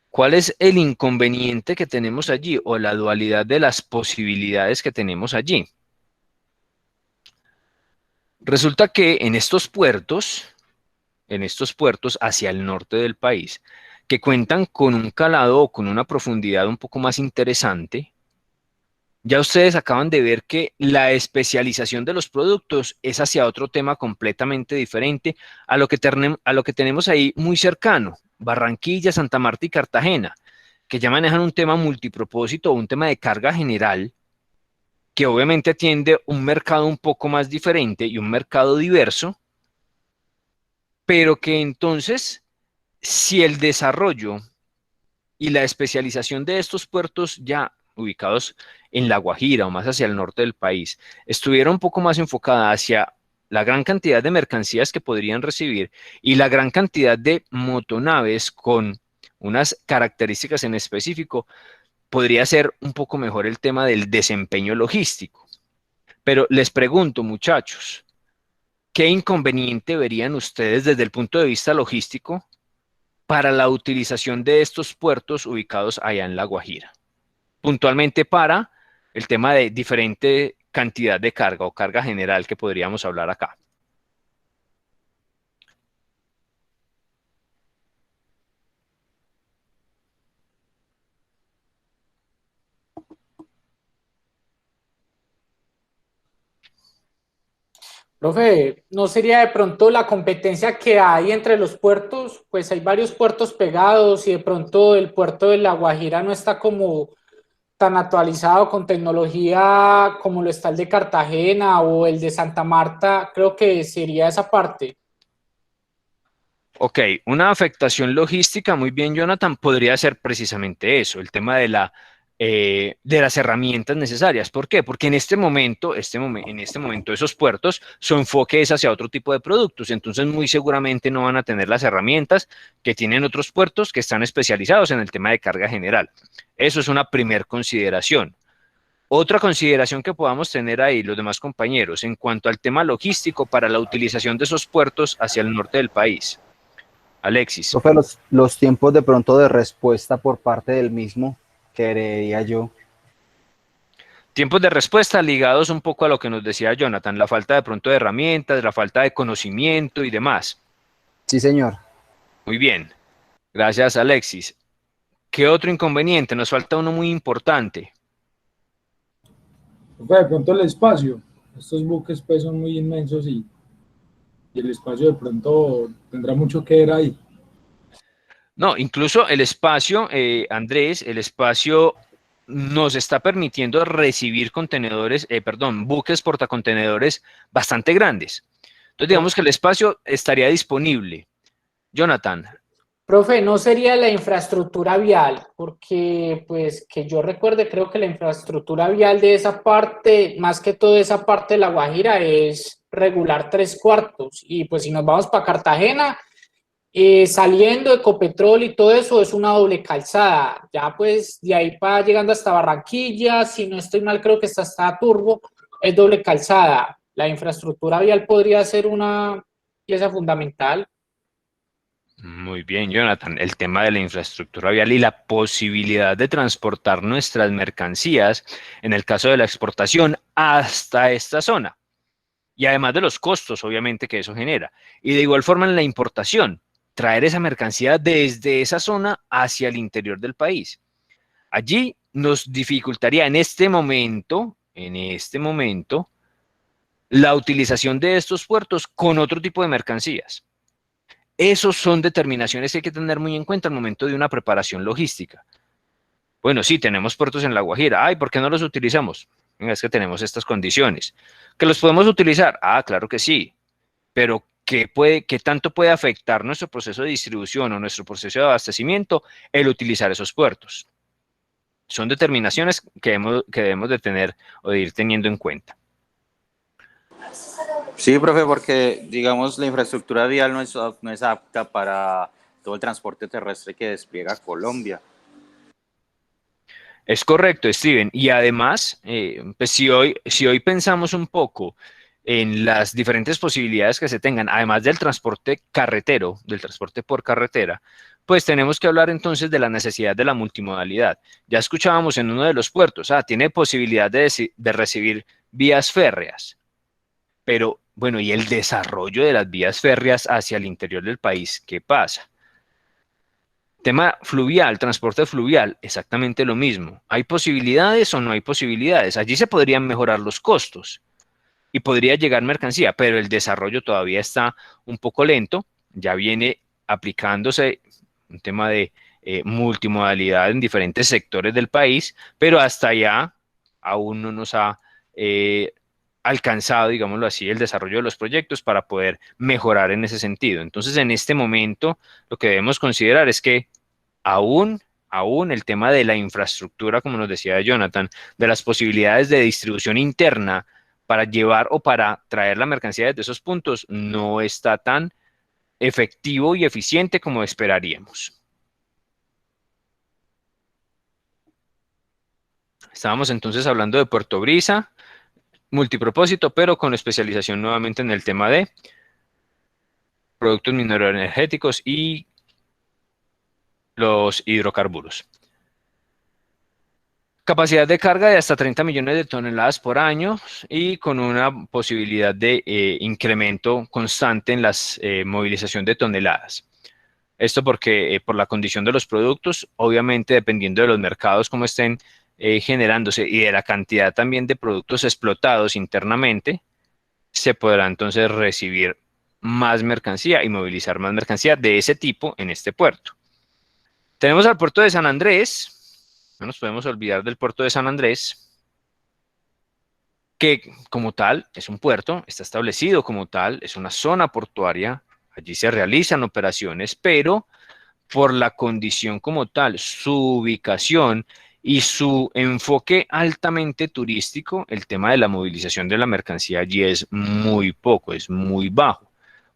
¿Cuál es el inconveniente que tenemos allí o la dualidad de las posibilidades que tenemos allí? Resulta que en estos puertos hacia el norte del país, que cuentan con un calado o con una profundidad un poco más interesante, ya ustedes acaban de ver que la especialización de los productos es hacia otro tema completamente diferente a lo que tenemos ahí muy cercano. Barranquilla, Santa Marta y Cartagena, que ya manejan un tema multipropósito o un tema de carga general, que obviamente atiende un mercado un poco más diferente y un mercado diverso, pero que entonces, si el desarrollo y la especialización de estos puertos ya ubicados en La Guajira o más hacia el norte del país, estuviera un poco más enfocada hacia la gran cantidad de mercancías que podrían recibir y la gran cantidad de motonaves con unas características en específico, podría ser un poco mejor el tema del desempeño logístico. Pero les pregunto, muchachos, ¿qué inconveniente verían ustedes desde el punto de vista logístico para la utilización de estos puertos ubicados allá en La Guajira? Puntualmente para el tema de diferente cantidad de carga o carga general que podríamos hablar acá. Profe, ¿no sería de pronto la competencia que hay entre los puertos? Pues hay varios puertos pegados y de pronto el puerto de La Guajira no está como tan actualizado con tecnología como lo está el de Cartagena o el de Santa Marta. Creo que sería esa parte. Ok, una afectación logística, muy bien, Jonathan, podría ser precisamente eso, el tema de la de las herramientas necesarias. ¿Por qué? Porque en este momento esos puertos, su enfoque es hacia otro tipo de productos, entonces muy seguramente no van a tener las herramientas que tienen otros puertos que están especializados en el tema de carga general. Eso es una primer consideración. Otra consideración que podamos tener ahí los demás compañeros en cuanto al tema logístico para la utilización de esos puertos hacia el norte del país. Alexis. Profe, los tiempos de pronto de respuesta por parte del mismo, creería yo. Tiempos de respuesta ligados un poco a lo que nos decía Jonathan, la falta de pronto de herramientas, la falta de conocimiento y demás. Sí, señor. Muy bien. Gracias, Alexis. ¿Qué otro inconveniente? Nos falta uno muy importante. De pronto el espacio. Estos buques pues son muy inmensos y el espacio de pronto tendrá mucho que ver ahí. No, incluso el espacio, Andrés, el espacio nos está permitiendo recibir buques portacontenedores bastante grandes. Entonces, digamos que el espacio estaría disponible. Jonathan. Profe, ¿no sería la infraestructura vial? Porque, pues, que yo recuerde, creo que la infraestructura vial de esa parte, más que todo esa parte de La Guajira, es regular 3/4. Y pues si nos vamos para Cartagena, saliendo de Ecopetrol y todo eso es una doble calzada. Ya pues de ahí para llegando hasta Barranquilla, si no estoy mal, creo que hasta Turbo, es doble calzada. La infraestructura vial podría ser una pieza fundamental. Muy bien, Jonathan. El tema de la infraestructura vial y la posibilidad de transportar nuestras mercancías, en el caso de la exportación, hasta esta zona. Y además de los costos, obviamente, que eso genera. Y de igual forma en la importación, traer esa mercancía desde esa zona hacia el interior del país. Allí nos dificultaría en este momento, la utilización de estos puertos con otro tipo de mercancías. Esos son determinaciones que hay que tener muy en cuenta al momento de una preparación logística. Bueno, sí, tenemos puertos en La Guajira. Ay, ¿por qué no los utilizamos? Venga, es que tenemos estas condiciones. ¿Que los podemos utilizar? Ah, claro que sí. Pero ¿qué tanto puede afectar nuestro proceso de distribución o nuestro proceso de abastecimiento el utilizar esos puertos? Son determinaciones que debemos de tener o de ir teniendo en cuenta. Sí, profe, porque digamos la infraestructura vial no es apta para todo el transporte terrestre que despliega Colombia. Es correcto, Steven. Y además, pues si hoy pensamos un poco en las diferentes posibilidades que se tengan, además del transporte carretero, del transporte por carretera, pues tenemos que hablar entonces de la necesidad de la multimodalidad. Ya escuchábamos en uno de los puertos, tiene posibilidad de recibir vías férreas, pero bueno, ¿y el desarrollo de las vías férreas hacia el interior del país? ¿Qué pasa? Tema fluvial, transporte fluvial, exactamente lo mismo. ¿Hay posibilidades o no hay posibilidades? Allí se podrían mejorar los costos y podría llegar mercancía, pero el desarrollo todavía está un poco lento. Ya viene aplicándose un tema de multimodalidad en diferentes sectores del país, pero hasta allá aún no nos ha alcanzado, digámoslo así, el desarrollo de los proyectos para poder mejorar en ese sentido. Entonces, en este momento, lo que debemos considerar es que aún el tema de la infraestructura, como nos decía Jonathan, de las posibilidades de distribución interna para llevar o para traer la mercancía desde esos puntos, no está tan efectivo y eficiente como esperaríamos. Estábamos entonces hablando de Puerto Brisa, multipropósito, pero con especialización nuevamente en el tema de productos mineroenergéticos y los hidrocarburos. Capacidad de carga de hasta 30 millones de toneladas por año y con una posibilidad de incremento constante en la movilización de toneladas. Esto porque por la condición de los productos, obviamente dependiendo de los mercados como estén generándose y de la cantidad también de productos explotados internamente, se podrá entonces recibir más mercancía y movilizar más mercancía de ese tipo en este puerto. Tenemos al puerto de San Andrés, no nos podemos olvidar del puerto de San Andrés, que como tal es un puerto, está establecido como tal, es una zona portuaria, allí se realizan operaciones, pero por la condición como tal, su ubicación y su enfoque altamente turístico, el tema de la movilización de la mercancía allí es muy poco, es muy bajo.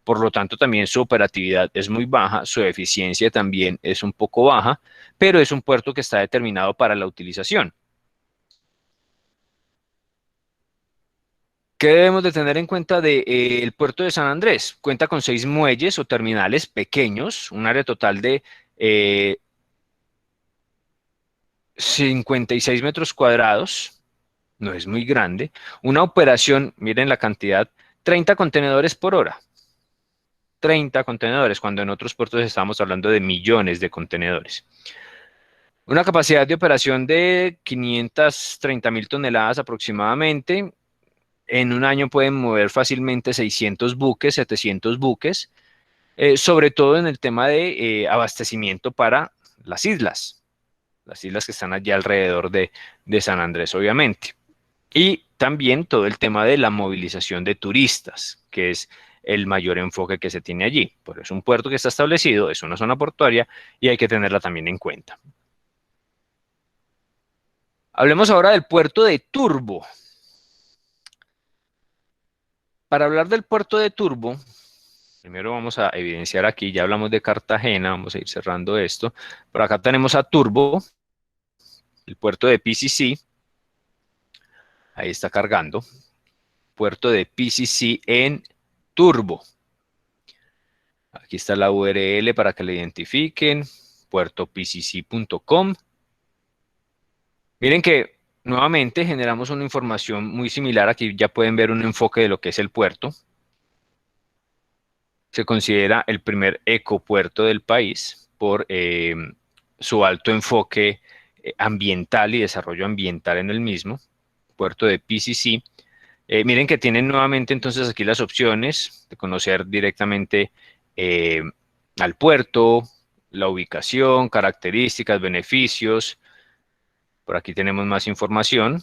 Por lo tanto, también su operatividad es muy baja, su eficiencia también es un poco baja, pero es un puerto que está determinado para la utilización. ¿Qué debemos de tener en cuenta del puerto de San Andrés? Cuenta con 6 muelles o terminales pequeños, un área total de 56 metros cuadrados, no es muy grande. Una operación, miren la cantidad, 30 contenedores por hora. 30 contenedores, cuando en otros puertos estamos hablando de millones de contenedores. Una capacidad de operación de 530.000 toneladas aproximadamente. En un año pueden mover fácilmente 600 buques, 700 buques, sobre todo en el tema de abastecimiento para las islas que están allí alrededor de San Andrés, obviamente. Y también todo el tema de la movilización de turistas, que es el mayor enfoque que se tiene allí. Pero es un puerto que está establecido, es una zona portuaria y hay que tenerla también en cuenta. Hablemos ahora del puerto de Turbo. Para hablar del puerto de Turbo, primero vamos a evidenciar aquí, ya hablamos de Cartagena, vamos a ir cerrando esto. Por acá tenemos a Turbo, el puerto de PCC. Ahí está cargando. Puerto de PCC en Turbo. Aquí está la URL para que la identifiquen, puertopcc.com. Miren que nuevamente generamos una información muy similar. Aquí ya pueden ver un enfoque de lo que es el puerto. Se considera el primer ecopuerto del país por su alto enfoque ambiental y desarrollo ambiental en el mismo, puerto de PCC. Miren que tienen nuevamente entonces aquí las opciones de conocer directamente al puerto, la ubicación, características, beneficios. Por aquí tenemos más información.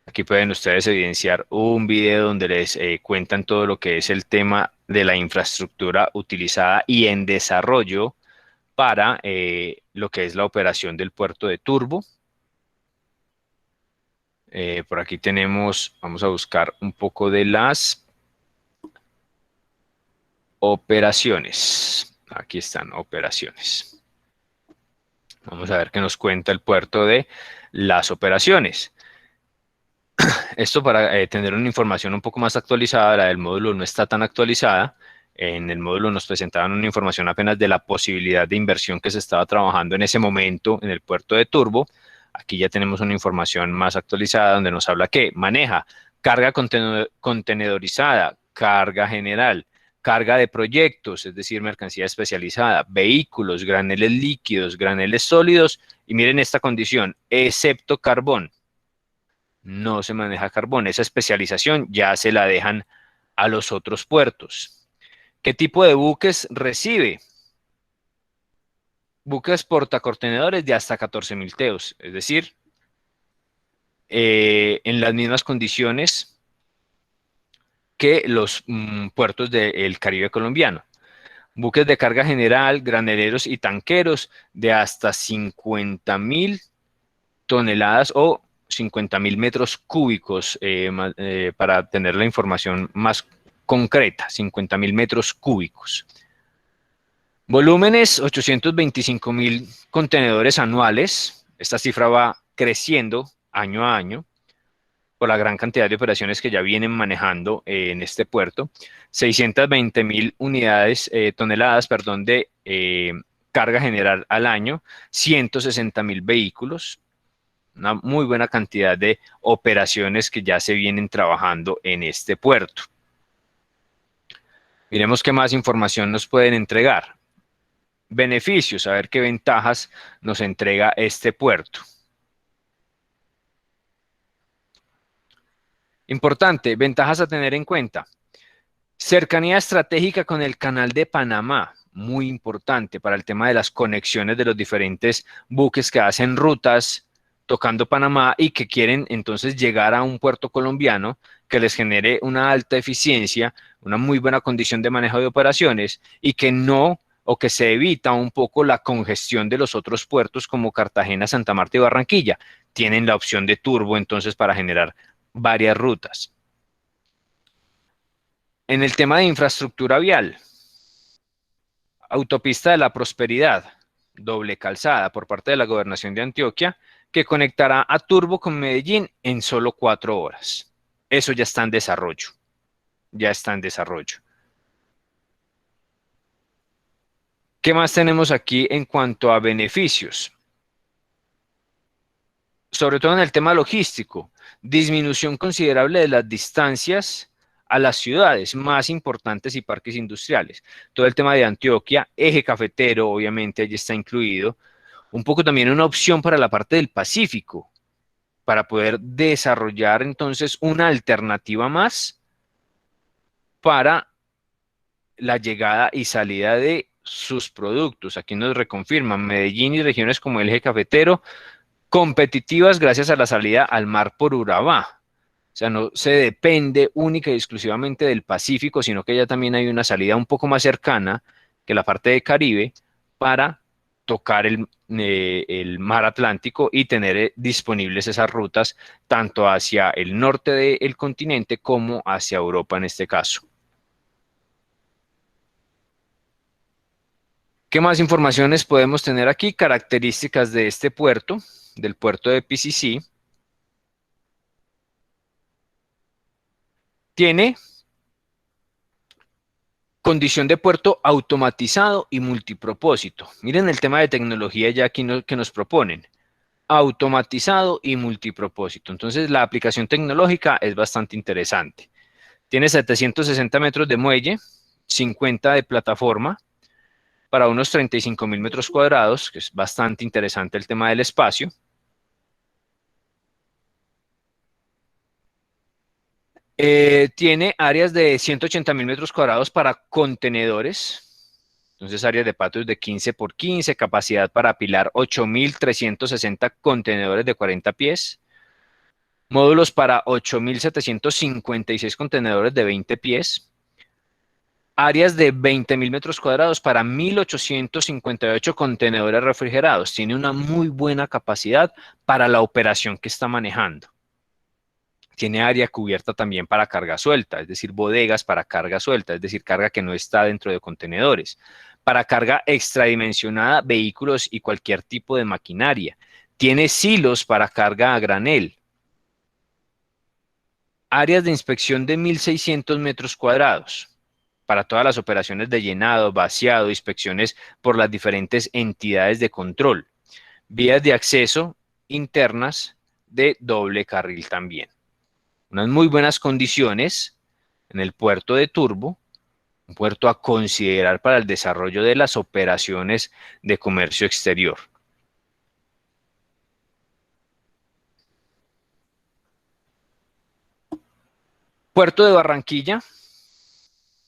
Aquí pueden ustedes evidenciar un video donde les cuentan todo lo que es el tema de la infraestructura utilizada y en desarrollo para lo que es la operación del puerto de Turbo. Por aquí tenemos, vamos a buscar un poco de las operaciones. Aquí están, operaciones. Vamos a ver qué nos cuenta el puerto de las operaciones. Esto para tener una información un poco más actualizada. La del módulo no está tan actualizada. En el módulo nos presentaban una información apenas de la posibilidad de inversión que se estaba trabajando en ese momento en el puerto de Turbo. Aquí ya tenemos una información más actualizada donde nos habla que maneja carga contenedorizada, carga general, carga de proyectos, es decir, mercancía especializada, vehículos, graneles líquidos, graneles sólidos, y miren esta condición, excepto carbón. No se maneja carbón, esa especialización ya se la dejan a los otros puertos. ¿Qué tipo de buques recibe? Buques portacontenedores de hasta 14.000 teos, es decir, en las mismas condiciones que los puertos del Caribe colombiano. Buques de carga general, graneleros y tanqueros de hasta 50.000 toneladas o 50.000 metros cúbicos, para tener la información más concreta, 50.000 metros cúbicos. Volúmenes, 825.000 contenedores anuales. Esta cifra va creciendo año a año por la gran cantidad de operaciones que ya vienen manejando en este puerto. 620.000 unidades, toneladas, perdón, de carga general al año. 160.000 vehículos. Una muy buena cantidad de operaciones que ya se vienen trabajando en este puerto. Miremos qué más información nos pueden entregar. Beneficios, a ver qué ventajas nos entrega este puerto. Importante, ventajas a tener en cuenta. Cercanía estratégica con el Canal de Panamá, muy importante para el tema de las conexiones de los diferentes buques que hacen rutas tocando Panamá y que quieren entonces llegar a un puerto colombiano que les genere una alta eficiencia, una muy buena condición de manejo de operaciones y que no o que se evita un poco la congestión de los otros puertos como Cartagena, Santa Marta y Barranquilla. Tienen la opción de turbo entonces para generar varias rutas. En el tema de infraestructura vial, Autopista de la Prosperidad, doble calzada por parte de la Gobernación de Antioquia, que conectará a Turbo con Medellín en solo 4 horas. Eso ya está en desarrollo. Ya está en desarrollo. ¿Qué más tenemos aquí en cuanto a beneficios? Sobre todo en el tema logístico, disminución considerable de las distancias a las ciudades más importantes y parques industriales. Todo el tema de Antioquia, eje cafetero, obviamente allí está incluido. Un poco también una opción para la parte del Pacífico, para poder desarrollar entonces una alternativa más para la llegada y salida de sus productos. Aquí nos reconfirman Medellín y regiones como el eje cafetero, competitivas gracias a la salida al mar por Urabá. O sea, no se depende única y exclusivamente del Pacífico, sino que ya también hay una salida un poco más cercana que la parte de Caribe para tocar el mar Atlántico y tener disponibles esas rutas tanto hacia el norte del continente como hacia Europa en este caso. ¿Qué más informaciones podemos tener aquí? Características de este puerto, del puerto de PCC. Tiene condición de puerto automatizado y multipropósito. Miren el tema de tecnología ya aquí que nos proponen. Automatizado y multipropósito. Entonces la aplicación tecnológica es bastante interesante. Tiene 760 metros de muelle, 50 de plataforma, para unos 35.000 metros cuadrados, que es bastante interesante el tema del espacio. Tiene áreas de 180.000 metros cuadrados para contenedores, entonces áreas de patios de 15 por 15, capacidad para apilar 8.360 contenedores de 40 pies, módulos para 8.756 contenedores de 20 pies, áreas de 20.000 metros cuadrados para 1.858 contenedores refrigerados. Tiene una muy buena capacidad para la operación que está manejando. Tiene área cubierta también para carga suelta, es decir, bodegas para carga suelta, es decir, carga que no está dentro de contenedores. Para carga extradimensionada, vehículos y cualquier tipo de maquinaria. Tiene silos para carga a granel. Áreas de inspección de 1.600 metros cuadrados para todas las operaciones de llenado, vaciado, inspecciones por las diferentes entidades de control. Vías de acceso internas de doble carril también. Unas muy buenas condiciones en el puerto de Turbo, un puerto a considerar para el desarrollo de las operaciones de comercio exterior. Puerto de Barranquilla.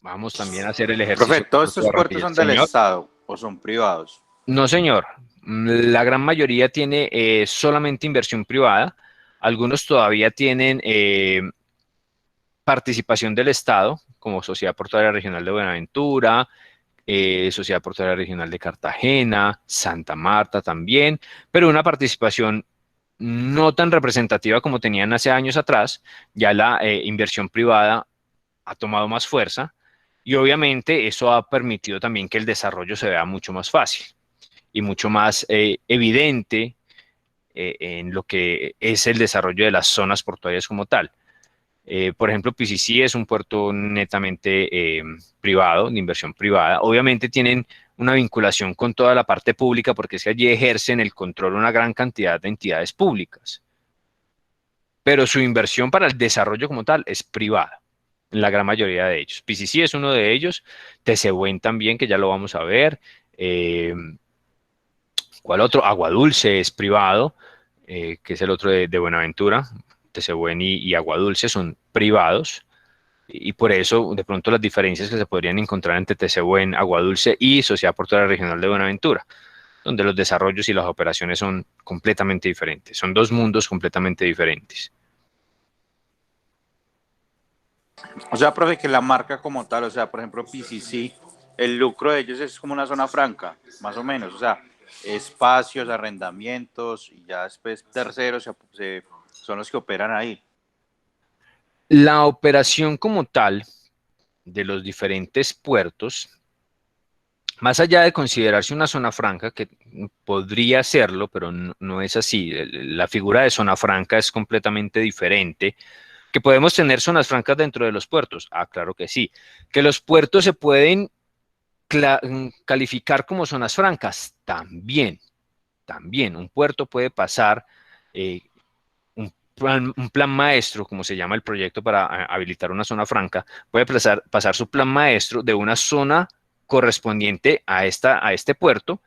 Vamos también a hacer el ejercicio. Profe, ¿todos estos puertos son del Estado o son privados? No, señor. La gran mayoría tiene solamente inversión privada. Algunos todavía tienen participación del Estado, como Sociedad Portuaria Regional de Buenaventura, Sociedad Portuaria Regional de Cartagena, Santa Marta también, pero una participación no tan representativa como tenían hace años atrás. Ya la inversión privada ha tomado más fuerza y obviamente eso ha permitido también que el desarrollo se vea mucho más fácil y mucho más evidente en lo que es el desarrollo de las zonas portuarias como tal. Por ejemplo, PCC es un puerto netamente privado, de inversión privada. Obviamente tienen una vinculación con toda la parte pública porque es que allí ejercen el control una gran cantidad de entidades públicas. Pero su inversión para el desarrollo como tal es privada, en la gran mayoría de ellos. PCC es uno de ellos, TCBuen también, que ya lo vamos a ver. ¿Cuál otro? Aguadulce es privado, que es el otro de Buenaventura. TCBuen y Aguadulce son privados y por eso de pronto las diferencias que se podrían encontrar entre TCBuen, Aguadulce y Sociedad Portuaria Regional de Buenaventura, donde los desarrollos y las operaciones son completamente diferentes. Son dos mundos completamente diferentes. O sea, profe, que la marca como tal, o sea, por ejemplo, PCC, el lucro de ellos es como una zona franca, más o menos, o sea, espacios, arrendamientos, y ya después terceros son los que operan ahí. La operación como tal de los diferentes puertos, más allá de considerarse una zona franca, que podría serlo, pero no es así, la figura de zona franca es completamente diferente. ¿Que podemos tener zonas francas dentro de los puertos? Ah, claro que sí. ¿Que los puertos se pueden calificar como zonas francas? También, también. Un puerto puede pasar un plan maestro, como se llama el proyecto para habilitar una zona franca, puede pasar su plan maestro de una zona correspondiente a este puerto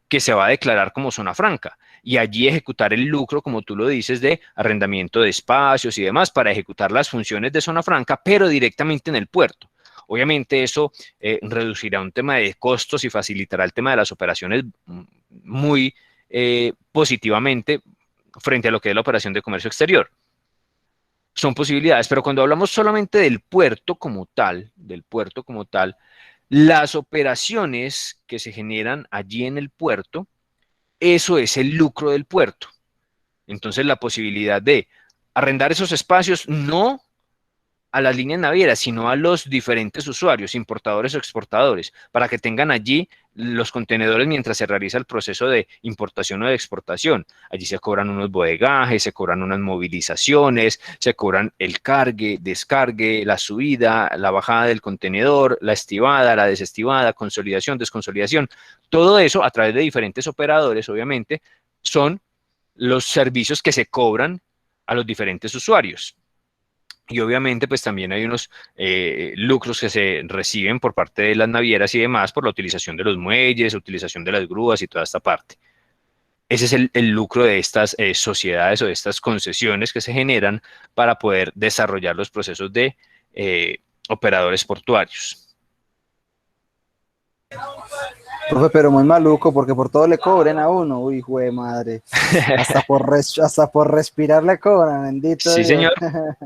que se va a declarar como zona franca y allí ejecutar el lucro, como tú lo dices, de arrendamiento de espacios y demás para ejecutar las funciones de zona franca, pero directamente en el puerto. Obviamente eso reducirá un tema de costos y facilitará el tema de las operaciones muy positivamente frente a lo que es la operación de comercio exterior. Son posibilidades, pero cuando hablamos solamente del puerto como tal, las operaciones que se generan allí en el puerto, eso es el lucro del puerto. Entonces la posibilidad de arrendar esos espacios no a las líneas navieras, sino a los diferentes usuarios, importadores o exportadores, para que tengan allí los contenedores mientras se realiza el proceso de importación o de exportación. Allí se cobran unos bodegajes, se cobran unas movilizaciones, se cobran el cargue, descargue, la subida, la bajada del contenedor, la estivada, la desestivada, consolidación, desconsolidación. Todo eso a través de diferentes operadores, obviamente, son los servicios que se cobran a los diferentes usuarios. Y obviamente pues también hay unos lucros que se reciben por parte de las navieras y demás por la utilización de los muelles, utilización de las grúas y toda esta parte. Ese es el lucro de estas sociedades o de estas concesiones que se generan para poder desarrollar los procesos de operadores portuarios. Profe, pero muy maluco porque por todo le cobren a uno. Uy, hijo de madre. Hasta por respirar le cobran, bendito. Sí, Dios. señor.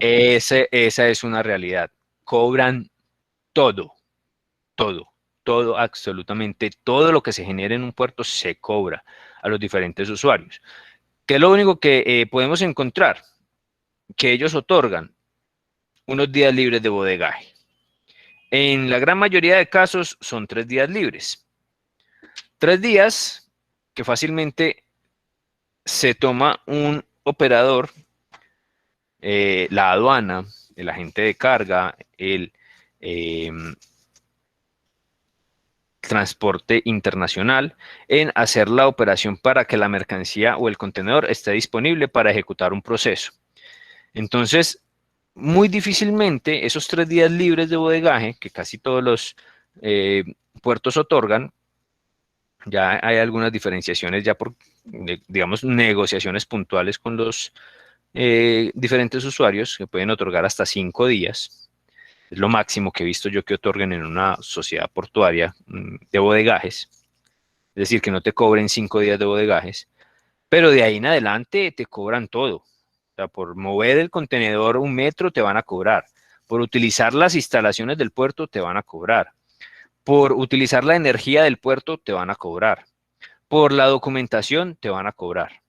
Esa es una realidad. Cobran todo, absolutamente todo lo que se genere en un puerto se cobra a los diferentes usuarios. ¿Qué es lo único que podemos encontrar? Que ellos otorgan unos días libres de bodegaje. En la gran mayoría de casos son 3 días libres. 3 días que fácilmente se toma un operador, la aduana, el agente de carga, el transporte internacional, en hacer la operación para que la mercancía o el contenedor esté disponible para ejecutar un proceso. Entonces, muy difícilmente esos 3 días libres de bodegaje, que casi todos los puertos otorgan, ya hay algunas diferenciaciones ya por, digamos, negociaciones puntuales con los diferentes usuarios que pueden otorgar hasta 5 días. Es lo máximo que he visto yo que otorguen en una sociedad portuaria de bodegajes. Es decir, que no te cobren 5 días de bodegajes. Pero de ahí en adelante te cobran todo. O sea, por mover el contenedor 1 metro te van a cobrar. Por utilizar las instalaciones del puerto te van a cobrar. Por utilizar la energía del puerto te van a cobrar. Por la documentación te van a cobrar.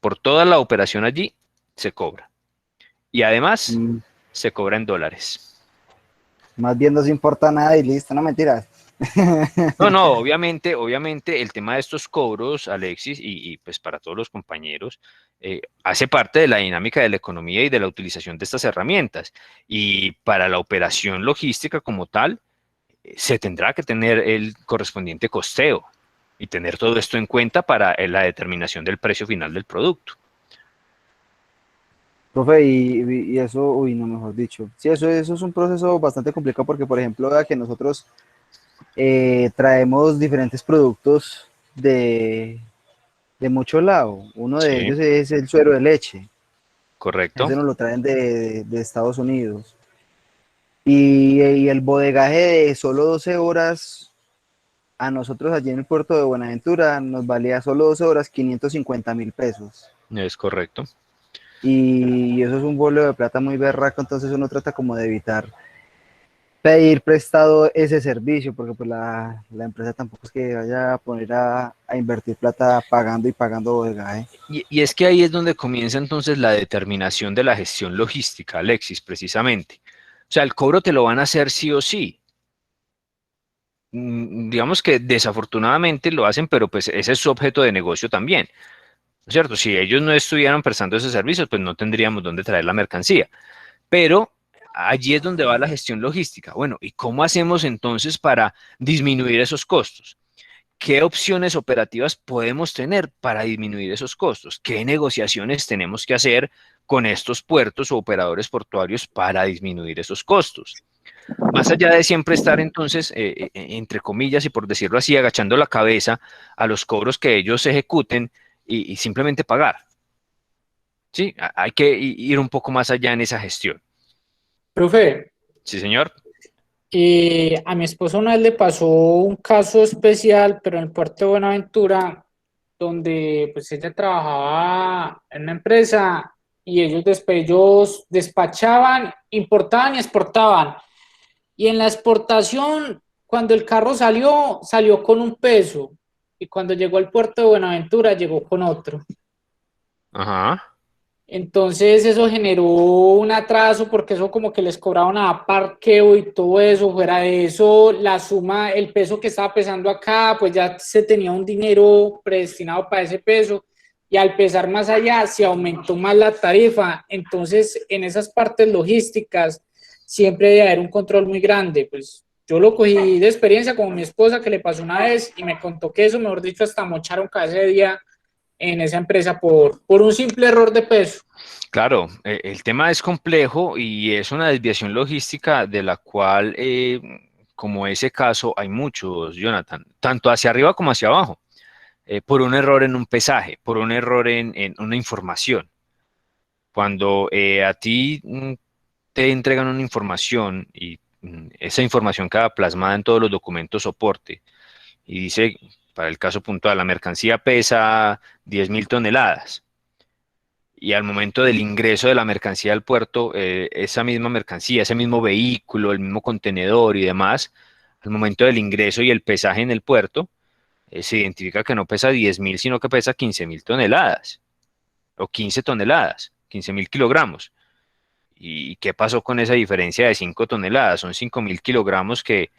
Por toda la operación allí se cobra. Y además se cobra en dólares. Más bien no se importa nada y listo, no mentiras. No, obviamente el tema de estos cobros, Alexis, y pues para todos los compañeros, hace parte de la dinámica de la economía y de la utilización de estas herramientas. Y para la operación logística como tal, se tendrá que tener el correspondiente costeo y tener todo esto en cuenta para la determinación del precio final del producto. Profe, y eso, uy, no, mejor dicho. Sí, eso es un proceso bastante complicado porque, por ejemplo, vea que nosotros traemos diferentes productos de mucho lado. Uno de ellos es el suero de leche. Correcto. Ese nos lo traen de Estados Unidos. Y el bodegaje de solo 12 horas, a nosotros allí en el puerto de Buenaventura, nos valía solo 12 horas 550.000 pesos. Es correcto. Y eso es un vuelo de plata muy berraco, entonces uno trata como de evitar pedir prestado ese servicio, porque pues la empresa tampoco es que vaya a poner a invertir plata pagando y pagando bodegaje. Y es que ahí es donde comienza entonces la determinación de la gestión logística, Alexis, precisamente. O sea, el cobro te lo van a hacer sí o sí. Digamos que desafortunadamente lo hacen, pero pues ese es su objeto de negocio también, ¿no es cierto? Si ellos no estuvieran prestando esos servicios, pues no tendríamos dónde traer la mercancía. Pero allí es donde va la gestión logística. Bueno, ¿y cómo hacemos entonces para disminuir esos costos? ¿Qué opciones operativas podemos tener para disminuir esos costos? ¿Qué negociaciones tenemos que hacer con estos puertos o operadores portuarios para disminuir esos costos? Más allá de siempre estar entonces, entre comillas y por decirlo así, agachando la cabeza a los cobros que ellos ejecuten y simplemente pagar. Sí, hay que ir un poco más allá en esa gestión. Profe, Sí, señor. a mi esposa una vez le pasó un caso especial, pero en el puerto de Buenaventura, donde pues ella trabajaba en una empresa y ellos despachaban, importaban y exportaban. Y en la exportación, cuando el carro salió con un peso, y cuando llegó al puerto de Buenaventura, llegó con otro. Ajá. Entonces eso generó un atraso porque eso como que les cobraban a parqueo y todo eso. Fuera de eso, la suma, el peso que estaba pesando acá, pues ya se tenía un dinero predestinado para ese peso y al pesar más allá se aumentó más la tarifa. Entonces en esas partes logísticas siempre debe haber un control muy grande. Pues yo lo cogí de experiencia como mi esposa que le pasó una vez y me contó que eso, mejor dicho, hasta mocharon cada ese día en esa empresa por un simple error de peso. Claro, el tema es complejo y es una desviación logística de la cual, como ese caso, hay muchos, Jonathan, tanto hacia arriba como hacia abajo, por un error en un pesaje, por un error en una información. Cuando a ti te entregan una información y esa información queda plasmada en todos los documentos soporte y dice, para el caso puntual, la mercancía pesa 10.000 toneladas. Y al momento del ingreso de la mercancía al puerto, esa misma mercancía, ese mismo vehículo, el mismo contenedor y demás, al momento del ingreso y el pesaje en el puerto, se identifica que no pesa 10.000, sino que pesa 15.000 toneladas o 15 toneladas, 15.000 kilogramos. ¿Y qué pasó con esa diferencia de 5 toneladas? Son 5.000 kilogramos que,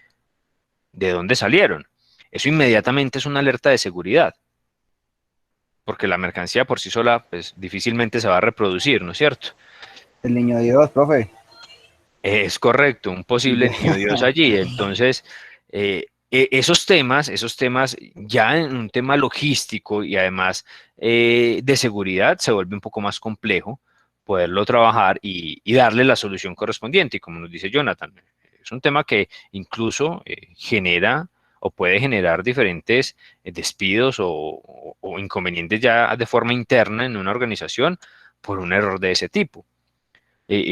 ¿de dónde salieron? Eso inmediatamente es una alerta de seguridad, porque la mercancía por sí sola, pues difícilmente se va a reproducir, ¿no es cierto? El niño Dios, profe. Es correcto, un posible niño Dios allí. Entonces, esos temas ya en un tema logístico y además de seguridad se vuelve un poco más complejo poderlo trabajar y darle la solución correspondiente. Y como nos dice Jonathan, es un tema que incluso genera o puede generar diferentes despidos o inconvenientes ya de forma interna en una organización por un error de ese tipo.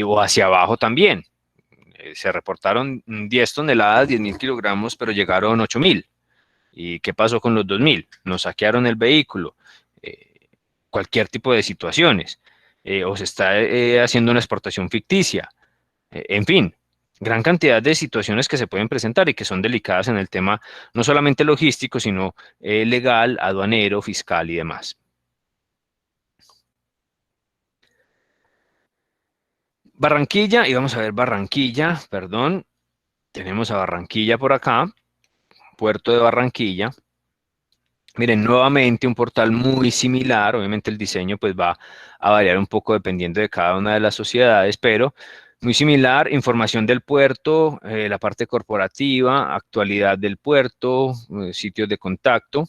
O hacia abajo también. Se reportaron 10 toneladas, 10.000 kilogramos, pero llegaron 8.000. ¿Y qué pasó con los 2.000? Nos saquearon el vehículo. Cualquier tipo de situaciones. O se está haciendo una exportación ficticia. En fin, gran cantidad de situaciones que se pueden presentar y que son delicadas en el tema no solamente logístico, sino legal, aduanero, fiscal y demás. Barranquilla, y vamos a ver Barranquilla, perdón, tenemos a Barranquilla por acá, Puerto de Barranquilla. Miren, nuevamente un portal muy similar, obviamente el diseño pues va a variar un poco dependiendo de cada una de las sociedades, pero muy similar, información del puerto, la parte corporativa, actualidad del puerto, sitios de contacto,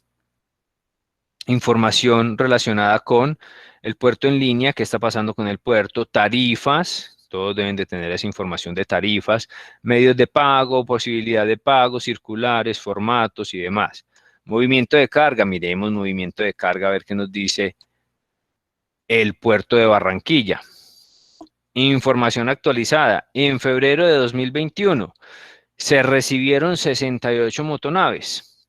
información relacionada con el puerto en línea, qué está pasando con el puerto, tarifas, todos deben de tener esa información de tarifas, medios de pago, posibilidad de pago, circulares, formatos y demás. Movimiento de carga, miremos movimiento de carga, a ver qué nos dice el puerto de Barranquilla. Información actualizada, en febrero de 2021 se recibieron 68 motonaves.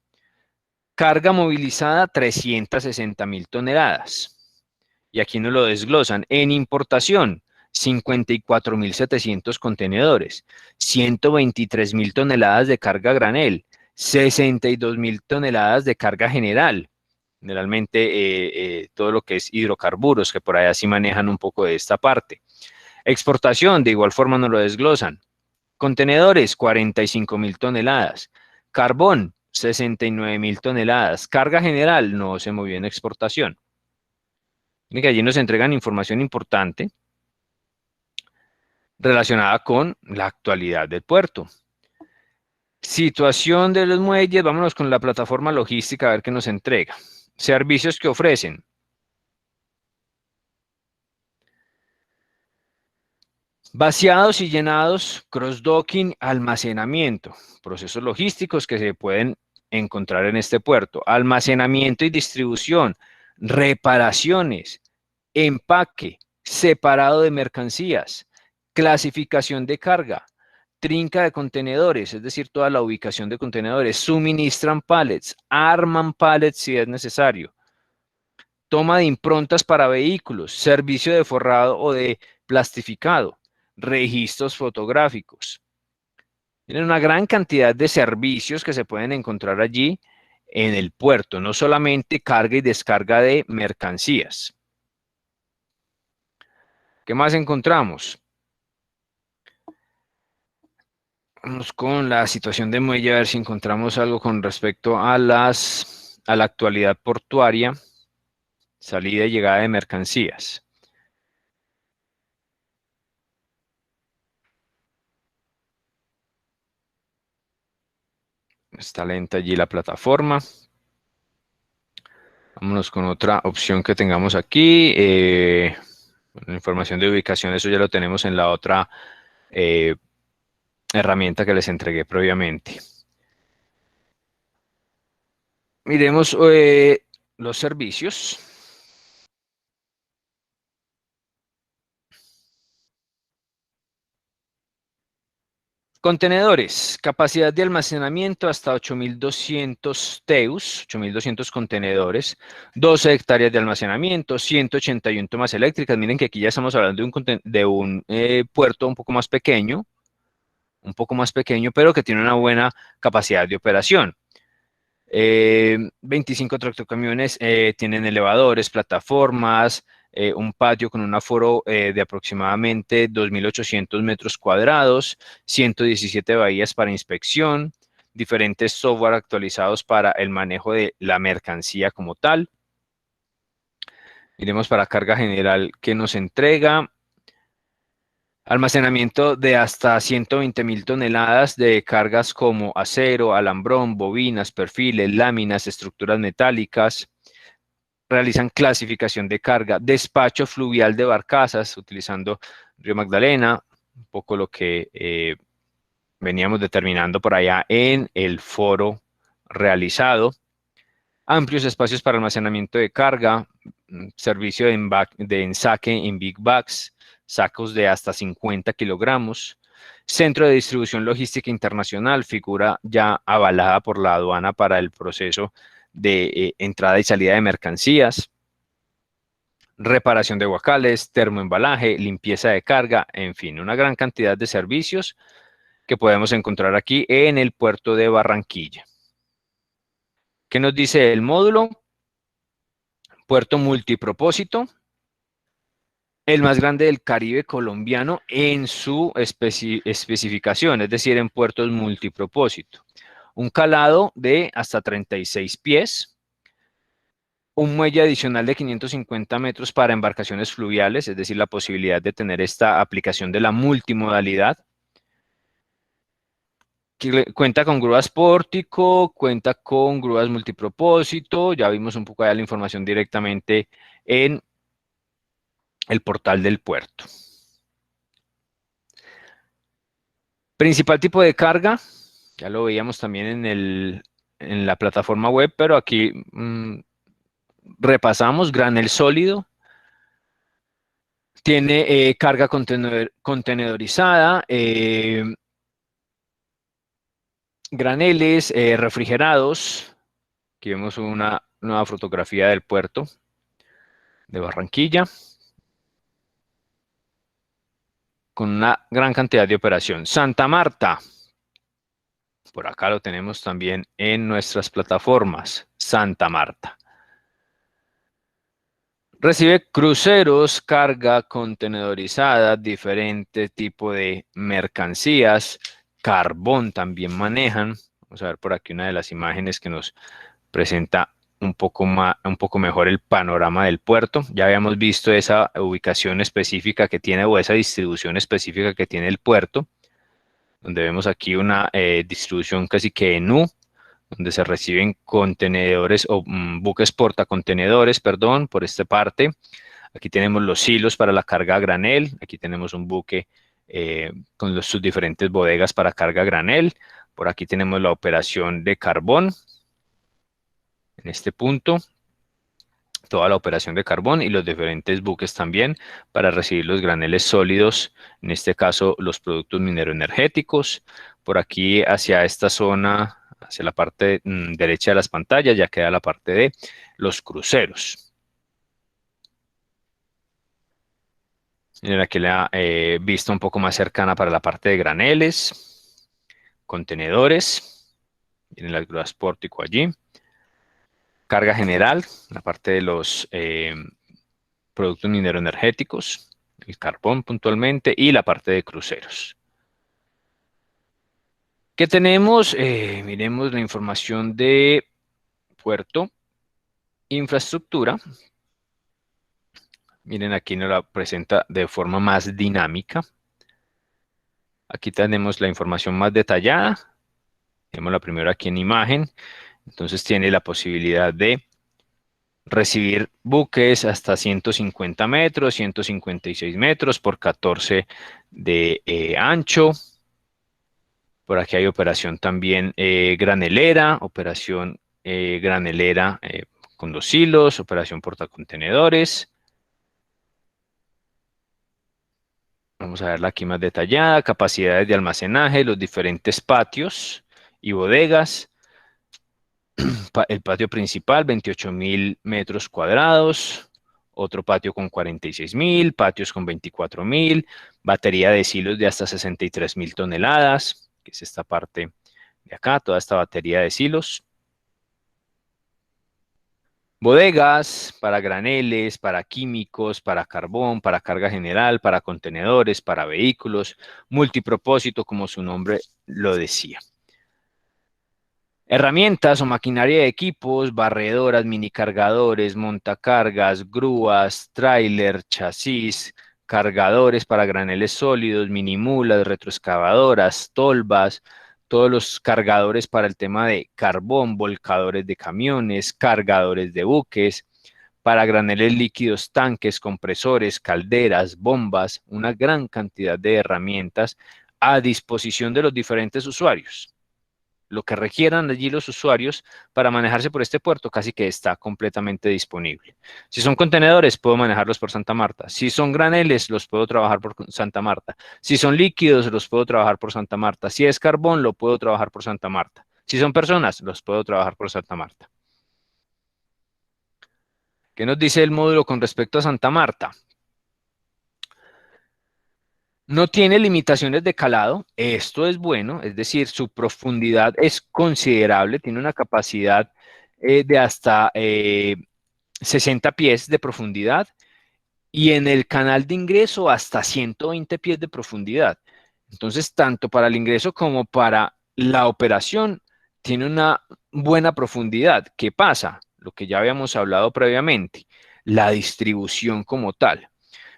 Carga movilizada 360.000 toneladas. Y aquí nos lo desglosan. En importación, 54.700 contenedores, 123.000 toneladas de carga a granel, 62.000 toneladas de carga general. Generalmente todo lo que es hidrocarburos, que por allá sí manejan un poco de esta parte. Exportación, de igual forma nos lo desglosan. Contenedores, 45.000 toneladas. Carbón, 69.000 toneladas. Carga general, no se movió en exportación. Miren que allí nos entregan información importante relacionada con la actualidad del puerto. Situación de los muelles, vámonos con la plataforma logística a ver qué nos entrega. Servicios que ofrecen. Vaciados y llenados, cross-docking, almacenamiento, procesos logísticos que se pueden encontrar en este puerto, almacenamiento y distribución, reparaciones, empaque, separado de mercancías, clasificación de carga, trinca de contenedores, es decir, toda la ubicación de contenedores, suministran pallets, arman pallets si es necesario, toma de improntas para vehículos, servicio de forrado o de plastificado, registros fotográficos. Tienen una gran cantidad de servicios que se pueden encontrar allí en el puerto, no solamente carga y descarga de mercancías. ¿Qué más encontramos? Vamos con la situación de muelle a ver si encontramos algo con respecto a la actualidad portuaria, salida y llegada de mercancías. Está lenta allí la plataforma. Vámonos con otra opción que tengamos aquí. La información de ubicación, eso ya lo tenemos en la otra herramienta que les entregué previamente. Miremos los servicios. Contenedores, capacidad de almacenamiento hasta 8.200 TEUs, 8.200 contenedores, 12 hectáreas de almacenamiento, 181 tomas eléctricas. Miren que aquí ya estamos hablando de un puerto un poco más pequeño, pero que tiene una buena capacidad de operación. 25 tractocamiones tienen elevadores, plataformas, un patio con un aforo de aproximadamente 2.800 metros cuadrados, 117 bahías para inspección, diferentes software actualizados para el manejo de la mercancía como tal. Miremos para carga general que nos entrega. Almacenamiento de hasta 120.000 toneladas de cargas como acero, alambrón, bobinas, perfiles, láminas, estructuras metálicas. Realizan clasificación de carga, despacho fluvial de barcazas utilizando Río Magdalena, un poco lo que veníamos determinando por allá en el foro realizado. Amplios espacios para almacenamiento de carga, servicio de ensaque en big bags, sacos de hasta 50 kilogramos, centro de distribución logística internacional, figura ya avalada por la aduana para el proceso de entrada y salida de mercancías, reparación de guacales, termoembalaje, limpieza de carga, en fin, una gran cantidad de servicios que podemos encontrar aquí en el puerto de Barranquilla. ¿Qué nos dice el módulo? Puerto multipropósito, el más grande del Caribe colombiano en su especificación, es decir, en puertos multipropósito. Un calado de hasta 36 pies, un muelle adicional de 550 metros para embarcaciones fluviales, es decir, la posibilidad de tener esta aplicación de la multimodalidad. Cuenta con grúas pórtico, cuenta con grúas multipropósito, ya vimos un poco de la información directamente en el portal del puerto. Principal tipo de carga, ya lo veíamos también en la plataforma web, pero aquí repasamos granel sólido, tiene carga contenedorizada, graneles refrigerados. Aquí vemos una nueva fotografía del puerto de Barranquilla. con una gran cantidad de operación. Santa Marta. Por acá lo tenemos también en nuestras plataformas. Santa Marta. Recibe cruceros, carga contenedorizada, diferente tipo de mercancías, carbón también manejan. Vamos a ver por aquí una de las imágenes que nos presenta un poco mejor el panorama del puerto. Ya habíamos visto esa ubicación específica que tiene o esa distribución específica que tiene el puerto, donde vemos aquí una distribución casi que en U, donde se reciben contenedores o buques portacontenedores, perdón, por esta parte. Aquí tenemos los silos para la carga a granel. Aquí tenemos un buque con sus diferentes bodegas para carga a granel. Por aquí tenemos la operación de carbón. En este punto, toda la operación de carbón y los diferentes buques también para recibir los graneles sólidos, en este caso los productos mineroenergéticos. Por aquí hacia esta zona, hacia la parte derecha de las pantallas, ya queda la parte de los cruceros. Miren aquí la vista un poco más cercana para la parte de graneles, contenedores. Miren el grúas pórtico allí. Carga general, la parte de los productos mineroenergéticos, el carbón puntualmente, y la parte de cruceros. ¿Qué tenemos? Miremos la información de puerto, infraestructura. Miren, aquí nos la presenta de forma más dinámica. Aquí tenemos la información más detallada. Tenemos la primera aquí en imagen. Entonces tiene la posibilidad de recibir buques hasta 150 metros, 156 metros por 14 de ancho. Por aquí hay operación también granelera, operación granelera con los hilos, operación portacontenedores. Vamos a verla aquí más detallada, capacidades de almacenaje, los diferentes patios y bodegas. El patio principal, 28.000 metros cuadrados. Otro patio con 46.000, patios con 24.000, batería de silos de hasta 63.000 toneladas, que es esta parte de acá, toda esta batería de silos. Bodegas para graneles, para químicos, para carbón, para carga general, para contenedores, para vehículos, multipropósito, como su nombre lo decía. Herramientas o maquinaria de equipos, barredoras, minicargadores, montacargas, grúas, tráiler, chasis, cargadores para graneles sólidos, minimulas, retroexcavadoras, tolvas, todos los cargadores para el tema de carbón, volcadores de camiones, cargadores de buques, para graneles líquidos, tanques, compresores, calderas, bombas, una gran cantidad de herramientas a disposición de los diferentes usuarios. Lo que requieran allí los usuarios para manejarse por este puerto casi que está completamente disponible. Si son contenedores, puedo manejarlos por Santa Marta. Si son graneles, los puedo trabajar por Santa Marta. Si son líquidos, los puedo trabajar por Santa Marta. Si es carbón, lo puedo trabajar por Santa Marta. Si son personas, los puedo trabajar por Santa Marta. ¿Qué nos dice el módulo con respecto a Santa Marta? No tiene limitaciones de calado, esto es bueno, es decir, su profundidad es considerable, tiene una capacidad de hasta 60 pies de profundidad y en el canal de ingreso hasta 120 pies de profundidad. Entonces, tanto para el ingreso como para la operación, tiene una buena profundidad. ¿Qué pasa? Lo que ya habíamos hablado previamente, la distribución como tal.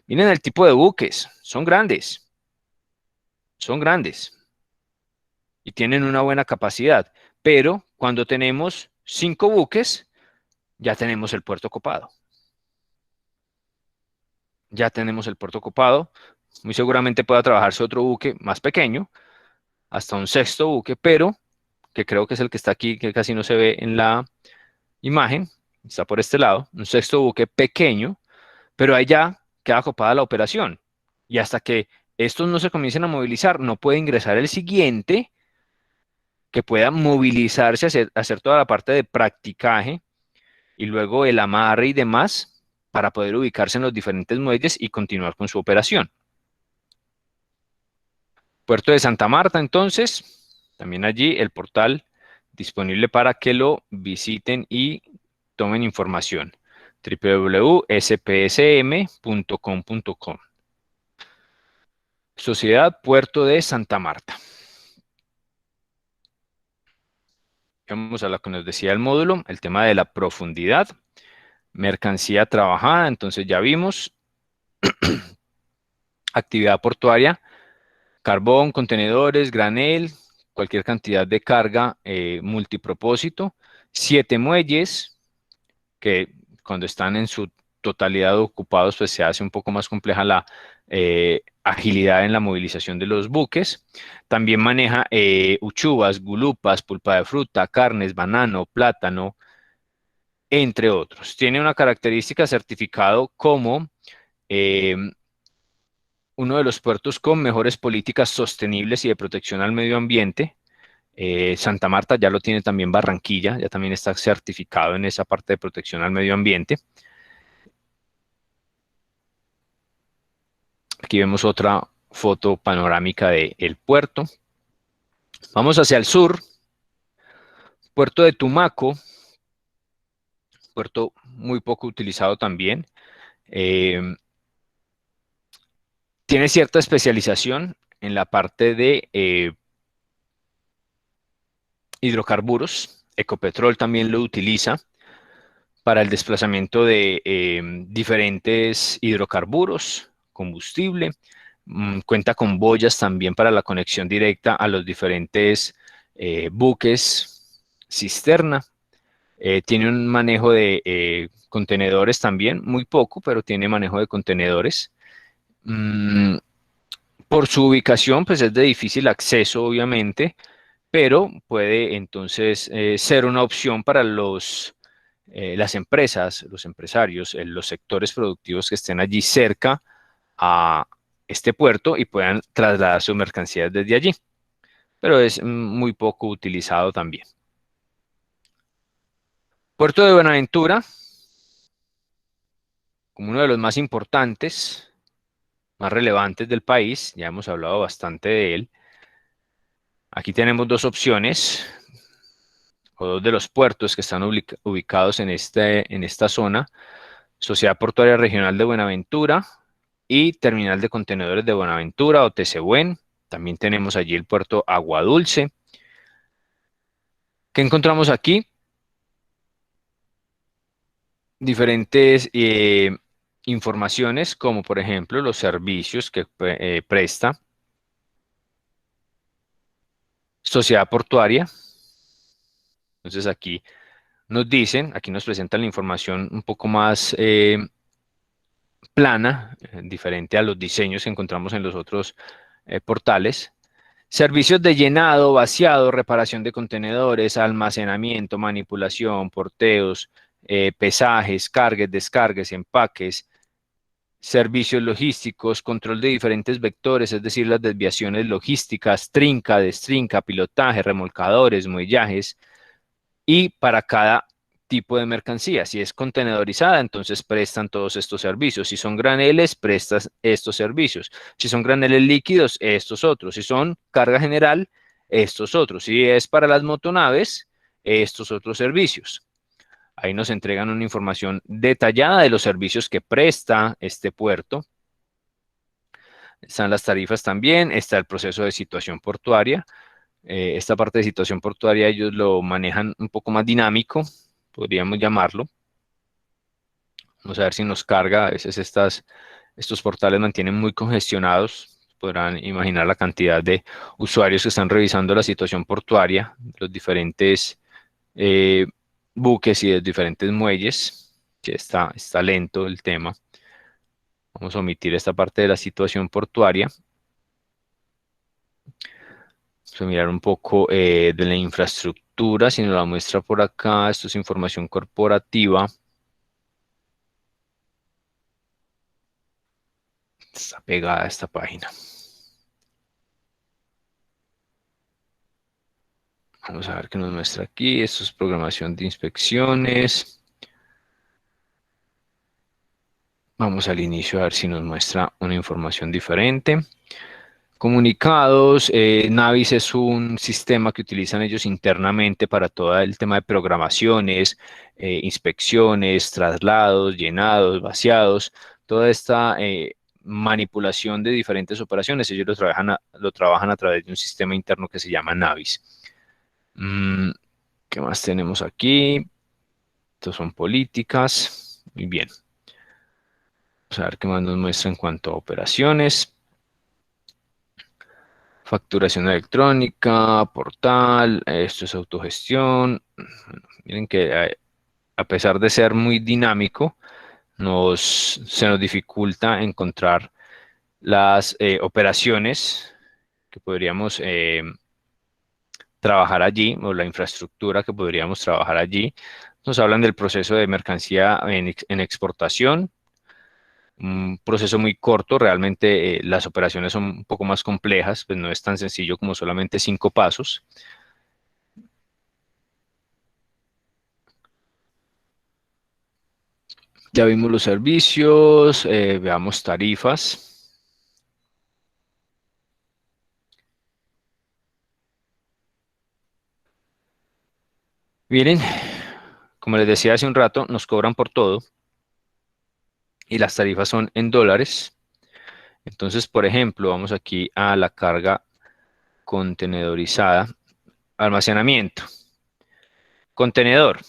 Miren el tipo de buques, son grandes y tienen una buena capacidad, pero cuando tenemos 5 buques, ya tenemos el puerto copado. Ya tenemos el puerto copado, muy seguramente pueda trabajarse otro buque más pequeño, hasta un sexto buque, pero que creo que es el que está aquí, que casi no se ve en la imagen, está por este lado, un sexto buque pequeño, pero ahí ya queda copada la operación. Y hasta que estos no se comiencen a movilizar, no puede ingresar el siguiente que pueda movilizarse, hacer toda la parte de practicaje y luego el amarre y demás para poder ubicarse en los diferentes muelles y continuar con su operación. Puerto de Santa Marta, entonces, también allí el portal disponible para que lo visiten y tomen información. www.spsm.com.co. Sociedad Puerto de Santa Marta. Vamos a lo que nos decía el módulo, el tema de la profundidad. Mercancía trabajada, entonces ya vimos. Actividad portuaria, carbón, contenedores, granel, cualquier cantidad de carga multipropósito. 7 muelles, que cuando están en su totalidad ocupados, pues se hace un poco más compleja la agilidad en la movilización de los buques. También maneja uchuvas, gulupas, pulpa de fruta, carnes, banano, plátano, entre otros. Tiene una característica certificado como uno de los puertos con mejores políticas sostenibles y de protección al medio ambiente. Santa Marta ya lo tiene también Barranquilla, ya también está certificado en esa parte de protección al medio ambiente. Aquí vemos otra foto panorámica del puerto. Vamos hacia el sur. Puerto de Tumaco, puerto muy poco utilizado también. Tiene cierta especialización en la parte de hidrocarburos. Ecopetrol también lo utiliza para el desplazamiento de diferentes hidrocarburos, combustible. Cuenta con boyas también para la conexión directa a los diferentes buques cisterna. Tiene un manejo de contenedores también, muy poco, pero tiene manejo de contenedores. Por su ubicación, pues es de difícil acceso, obviamente, pero puede entonces ser una opción para las empresas, los empresarios, los sectores productivos que estén allí cerca a este puerto y puedan trasladar sus mercancías desde allí. Pero es muy poco utilizado también. Puerto de Buenaventura, como uno de los más importantes, más relevantes del país, ya hemos hablado bastante de él. Aquí tenemos dos opciones, o dos de los puertos que están ubicados en esta zona: Sociedad Portuaria Regional de Buenaventura y Terminal de Contenedores de Buenaventura o TCBuen. También tenemos allí el puerto Agua Dulce. ¿Qué encontramos aquí? Diferentes informaciones, como por ejemplo los servicios que presta Sociedad Portuaria. Entonces aquí nos dicen, aquí nos presentan la información un poco más plana, diferente a los diseños que encontramos en los otros portales. Servicios de llenado, vaciado, reparación de contenedores, almacenamiento, manipulación, porteos, pesajes, cargues, descargues, empaques, servicios logísticos, control de diferentes vectores, es decir, las desviaciones logísticas, trinca, destrinca, pilotaje, remolcadores, muellajes, y para cada tipo de mercancía. Si es contenedorizada, entonces prestan todos estos servicios. Si son graneles, prestas estos servicios. Si son graneles líquidos, estos otros. Si son carga general, estos otros. Si es para las motonaves, estos otros servicios. Ahí nos entregan una información detallada de los servicios que presta este puerto. Están las tarifas también, está el proceso de situación portuaria. Esta parte de situación portuaria ellos lo manejan un poco más dinámico, podríamos llamarlo. Vamos a ver si nos carga. A veces estos portales mantienen muy congestionados. Podrán imaginar la cantidad de usuarios que están revisando la situación portuaria, los diferentes buques y de diferentes muelles, que está lento el tema. Vamos a omitir esta parte de la situación portuaria. Vamos a mirar un poco de la infraestructura, si nos la muestra por acá. Esto es información corporativa. Está pegada a esta página. Vamos a ver qué nos muestra aquí. Esto es programación de inspecciones. Vamos al inicio a ver si nos muestra una información diferente. Comunicados, Navis es un sistema que utilizan ellos internamente para todo el tema de programaciones, inspecciones, traslados, llenados, vaciados, toda esta manipulación de diferentes operaciones, ellos lo trabajan a través de un sistema interno que se llama Navis. ¿Qué más tenemos aquí? Estos son políticas. Muy bien. Vamos a ver qué más nos muestra en cuanto a operaciones. Facturación electrónica, portal, esto es autogestión. Miren que a pesar de ser muy dinámico, se nos dificulta encontrar las operaciones que podríamos trabajar allí, o la infraestructura que podríamos trabajar allí. Nos hablan del proceso de mercancía en exportación, un proceso muy corto, realmente las operaciones son un poco más complejas, pues no es tan sencillo como solamente 5 pasos. Ya vimos los servicios, veamos tarifas. Miren, como les decía hace un rato, nos cobran por todo y las tarifas son en dólares. Entonces, por ejemplo, vamos aquí a la carga contenedorizada, almacenamiento, contenedor.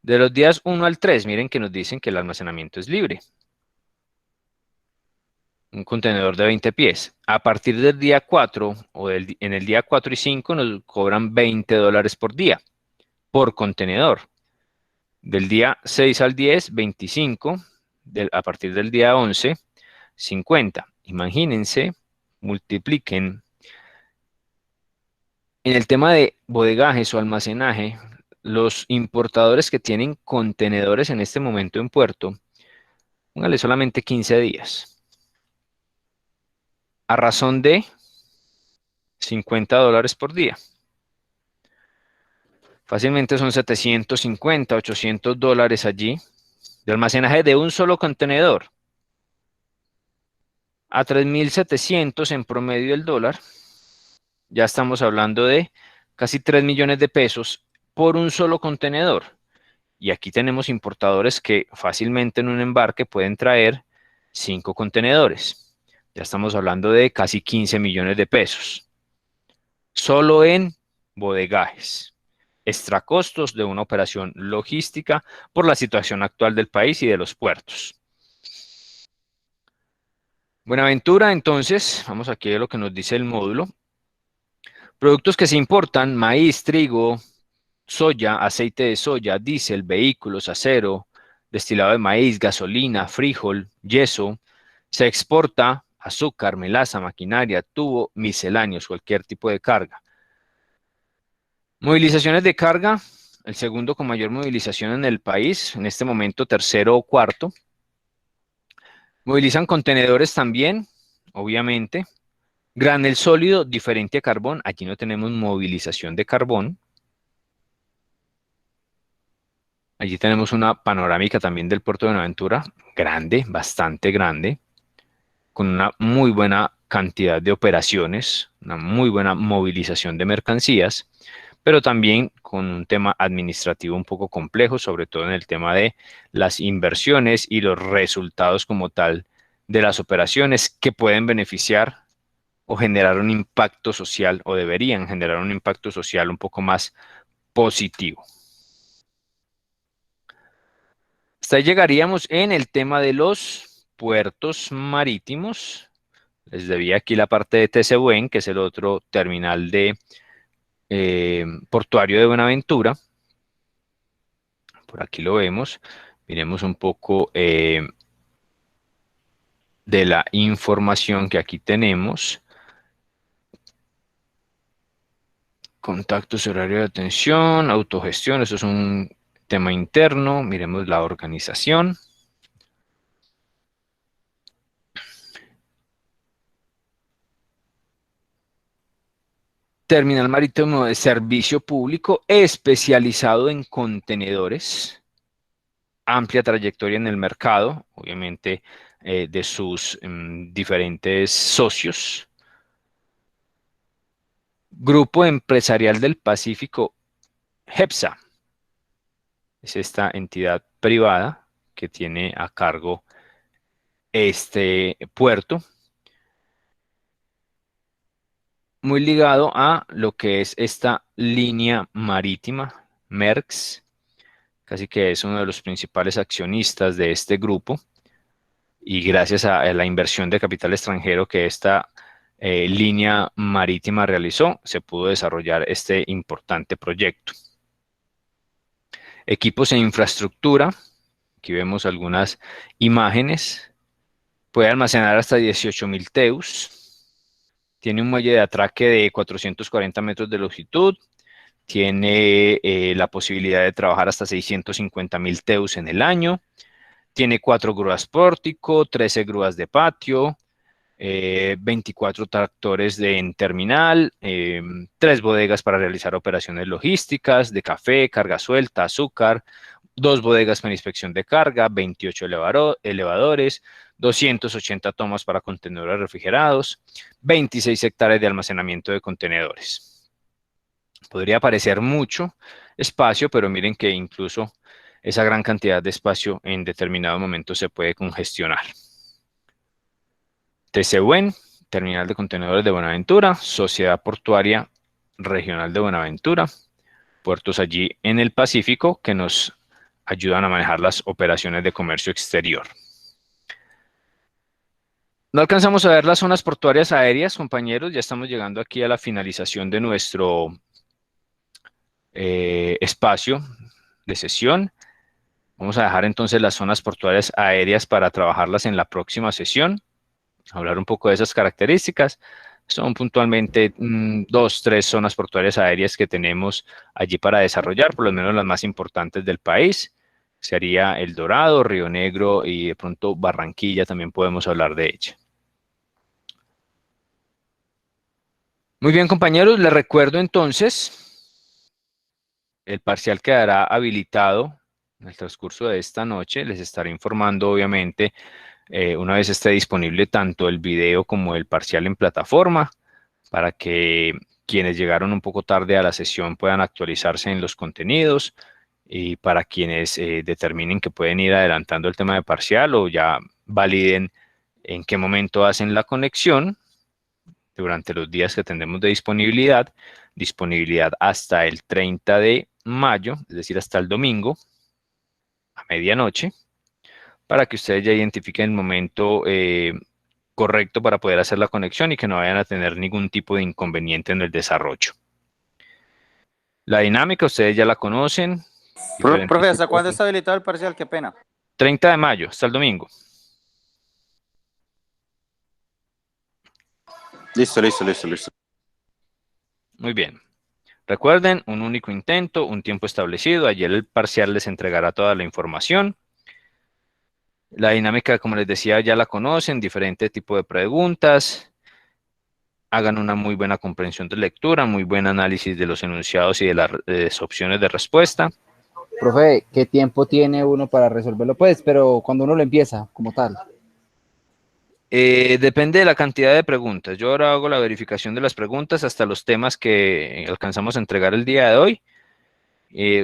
De los días 1 al 3, miren que nos dicen que el almacenamiento es libre. Un contenedor de 20 pies. A partir del día 4 o en el día 4 y 5 nos cobran $20 por día, por contenedor. Del día 6 al 10, 25. A partir del día 11, 50. Imagínense, multipliquen. En el tema de bodegajes o almacenaje, los importadores que tienen contenedores en este momento en puerto, póngale solamente 15 días. A razón de $50 por día. Fácilmente son 750, $800 allí de almacenaje de un solo contenedor. A 3.700 en promedio el dólar. Ya estamos hablando de casi 3 millones de pesos por un solo contenedor. Y aquí tenemos importadores que fácilmente en un embarque pueden traer 5 contenedores. Ya estamos hablando de casi 15 millones de pesos. Solo en bodegajes. Extracostos de una operación logística por la situación actual del país y de los puertos. Buenaventura, entonces, vamos aquí a lo que nos dice el módulo. Productos que se importan: maíz, trigo, soya, aceite de soya, diésel, vehículos, acero, destilado de maíz, gasolina, frijol, yeso. Se exporta azúcar, melaza, maquinaria, tubo, misceláneos, cualquier tipo de carga. Movilizaciones de carga, el segundo con mayor movilización en el país, en este momento tercero o cuarto. Movilizan contenedores también, obviamente. Granel sólido diferente a carbón, aquí no tenemos movilización de carbón. Allí tenemos una panorámica también del puerto de Buenaventura, grande, bastante grande, con una muy buena cantidad de operaciones, una muy buena movilización de mercancías, pero también con un tema administrativo un poco complejo, sobre todo en el tema de las inversiones y los resultados como tal de las operaciones que pueden beneficiar o generar un impacto social, o deberían generar un impacto social un poco más positivo. Hasta ahí llegaríamos en el tema de los puertos marítimos. Les debía aquí la parte de TCBuen, que es el otro terminal de portuario de Buenaventura. Por aquí lo vemos. Miremos un poco de la información que aquí tenemos. Contactos, horario de atención, autogestión, eso es un tema interno. Miremos la organización. Terminal marítimo de servicio público especializado en contenedores. Amplia trayectoria en el mercado, obviamente de sus diferentes socios. Grupo Empresarial del Pacífico, GEPSA. Es esta entidad privada que tiene a cargo este puerto, muy ligado a lo que es esta línea marítima, MERX, casi que es uno de los principales accionistas de este grupo, y gracias a la inversión de capital extranjero que esta línea marítima realizó, se pudo desarrollar este importante proyecto. Equipos e infraestructura, aquí vemos algunas imágenes, puede almacenar hasta 18.000 TEUs, tiene un muelle de atraque de 440 metros de longitud, tiene la posibilidad de trabajar hasta 650.000 TEUs en el año, tiene 4 grúas pórtico, 13 grúas de patio, 24 tractores en terminal, 3 bodegas para realizar operaciones logísticas de café, carga suelta, azúcar, 2 bodegas para inspección de carga, 28 elevadores, 280 tomas para contenedores refrigerados, 26 hectáreas de almacenamiento de contenedores. Podría parecer mucho espacio, pero miren que incluso esa gran cantidad de espacio en determinado momento se puede congestionar. TCUEN, Terminal de Contenedores de Buenaventura, Sociedad Portuaria Regional de Buenaventura, puertos allí en el Pacífico que nos ayudan a manejar las operaciones de comercio exterior. No alcanzamos a ver las zonas portuarias aéreas, compañeros, ya estamos llegando aquí a la finalización de nuestro espacio de sesión. Vamos a dejar entonces las zonas portuarias aéreas para trabajarlas en la próxima sesión, hablar un poco de esas características. Son puntualmente 2, 3 zonas portuarias aéreas que tenemos allí para desarrollar, por lo menos las más importantes del país. Sería El Dorado, Río Negro y de pronto Barranquilla, también podemos hablar de ella. Muy bien, compañeros, les recuerdo entonces, el parcial quedará habilitado en el transcurso de esta noche. Les estaré informando, obviamente, una vez esté disponible tanto el video como el parcial en plataforma, para que quienes llegaron un poco tarde a la sesión puedan actualizarse en los contenidos, y para quienes determinen que pueden ir adelantando el tema de parcial o ya validen en qué momento hacen la conexión durante los días que tendremos de disponibilidad hasta el 30 de mayo, es decir, hasta el domingo, a medianoche, para que ustedes ya identifiquen el momento correcto para poder hacer la conexión y que no vayan a tener ningún tipo de inconveniente en el desarrollo. La dinámica ustedes ya la conocen. Profe, ¿hasta cuándo está habilitado el parcial? Qué pena. 30 de mayo, hasta el domingo. Listo. Muy bien. Recuerden, un único intento, un tiempo establecido. Ayer el parcial les entregará toda la información. La dinámica, como les decía, ya la conocen, diferente tipo de preguntas. Hagan una muy buena comprensión de lectura, muy buen análisis de los enunciados y de las opciones de respuesta. Profe, ¿qué tiempo tiene uno para resolverlo? Pues, pero cuando uno lo empieza, como tal. Depende de la cantidad de preguntas. Yo ahora hago la verificación de las preguntas hasta los temas que alcanzamos a entregar el día de hoy.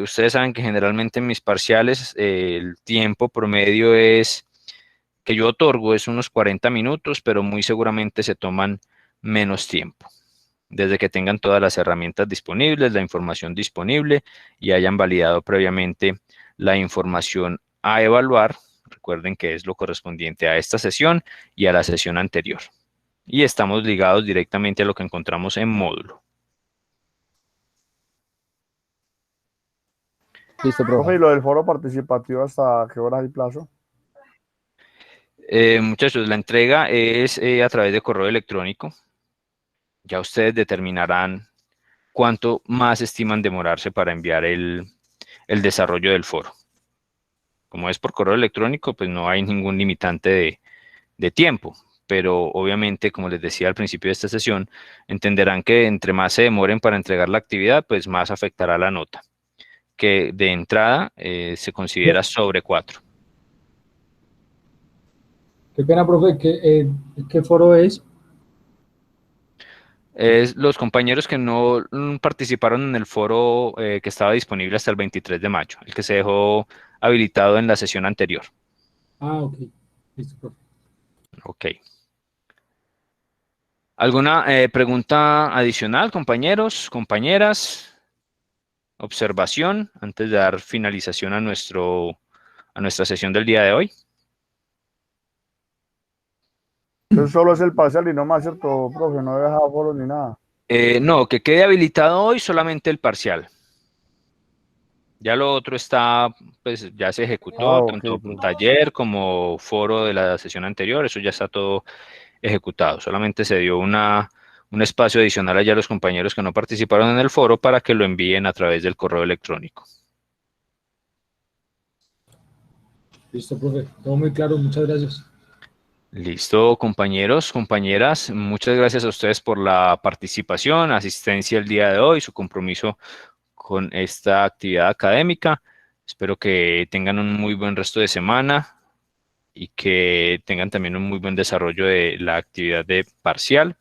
Ustedes saben que generalmente en mis parciales el tiempo promedio que yo otorgo es unos 40 minutos, pero muy seguramente se toman menos tiempo, desde que tengan todas las herramientas disponibles, la información disponible y hayan validado previamente la información a evaluar. Recuerden que es lo correspondiente a esta sesión y a la sesión anterior. Y estamos ligados directamente a lo que encontramos en módulo. Listo, profe. ¿Y lo del foro participativo hasta qué horas hay plazo? Muchachos, la entrega es a través de correo electrónico. Ya ustedes determinarán cuánto más estiman demorarse para enviar el desarrollo del foro. Como es por correo electrónico, pues no hay ningún limitante de tiempo, pero obviamente, como les decía al principio de esta sesión, entenderán que entre más se demoren para entregar la actividad, pues más afectará la nota, que de entrada se considera sobre 4. Qué pena, profe, ¿qué foro es? Es los compañeros que no participaron en el foro que estaba disponible hasta el 23 de mayo, el que se dejó habilitado en la sesión anterior. Ah, ok. Listo, profe. Ok. ¿Alguna pregunta adicional, compañeros, compañeras? Observación antes de dar finalización a nuestra sesión del día de hoy. Entonces solo es el parcial y no más, ¿cierto, profe? No he dejado foros ni nada. No, que quede habilitado hoy solamente el parcial. Ya lo otro está, pues ya se ejecutó, ok, tanto profe. taller como foro de la sesión anterior, eso ya está todo ejecutado. Solamente se dio un espacio adicional allá a los compañeros que no participaron en el foro para que lo envíen a través del correo electrónico. Listo, profe. Todo muy claro. Muchas gracias. Listo, compañeros, compañeras, muchas gracias a ustedes por la participación, asistencia el día de hoy, su compromiso con esta actividad académica. Espero que tengan un muy buen resto de semana y que tengan también un muy buen desarrollo de la actividad de parcial.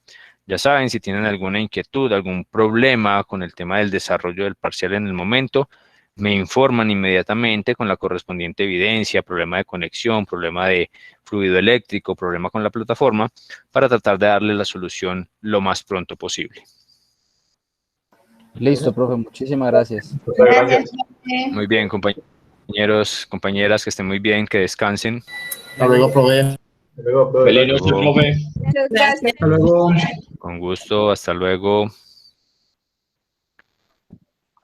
Ya saben, si tienen alguna inquietud, algún problema con el tema del desarrollo del parcial en el momento, me informan inmediatamente con la correspondiente evidencia, problema de conexión, problema de fluido eléctrico, problema con la plataforma, para tratar de darle la solución lo más pronto posible. Listo, profe, muchísimas gracias. Gracias. Muy bien, compañeros, compañeras, que estén muy bien, que descansen. Hasta luego, profe. Feliz noche, profe. Muchas gracias. Hasta luego. Con gusto, hasta luego.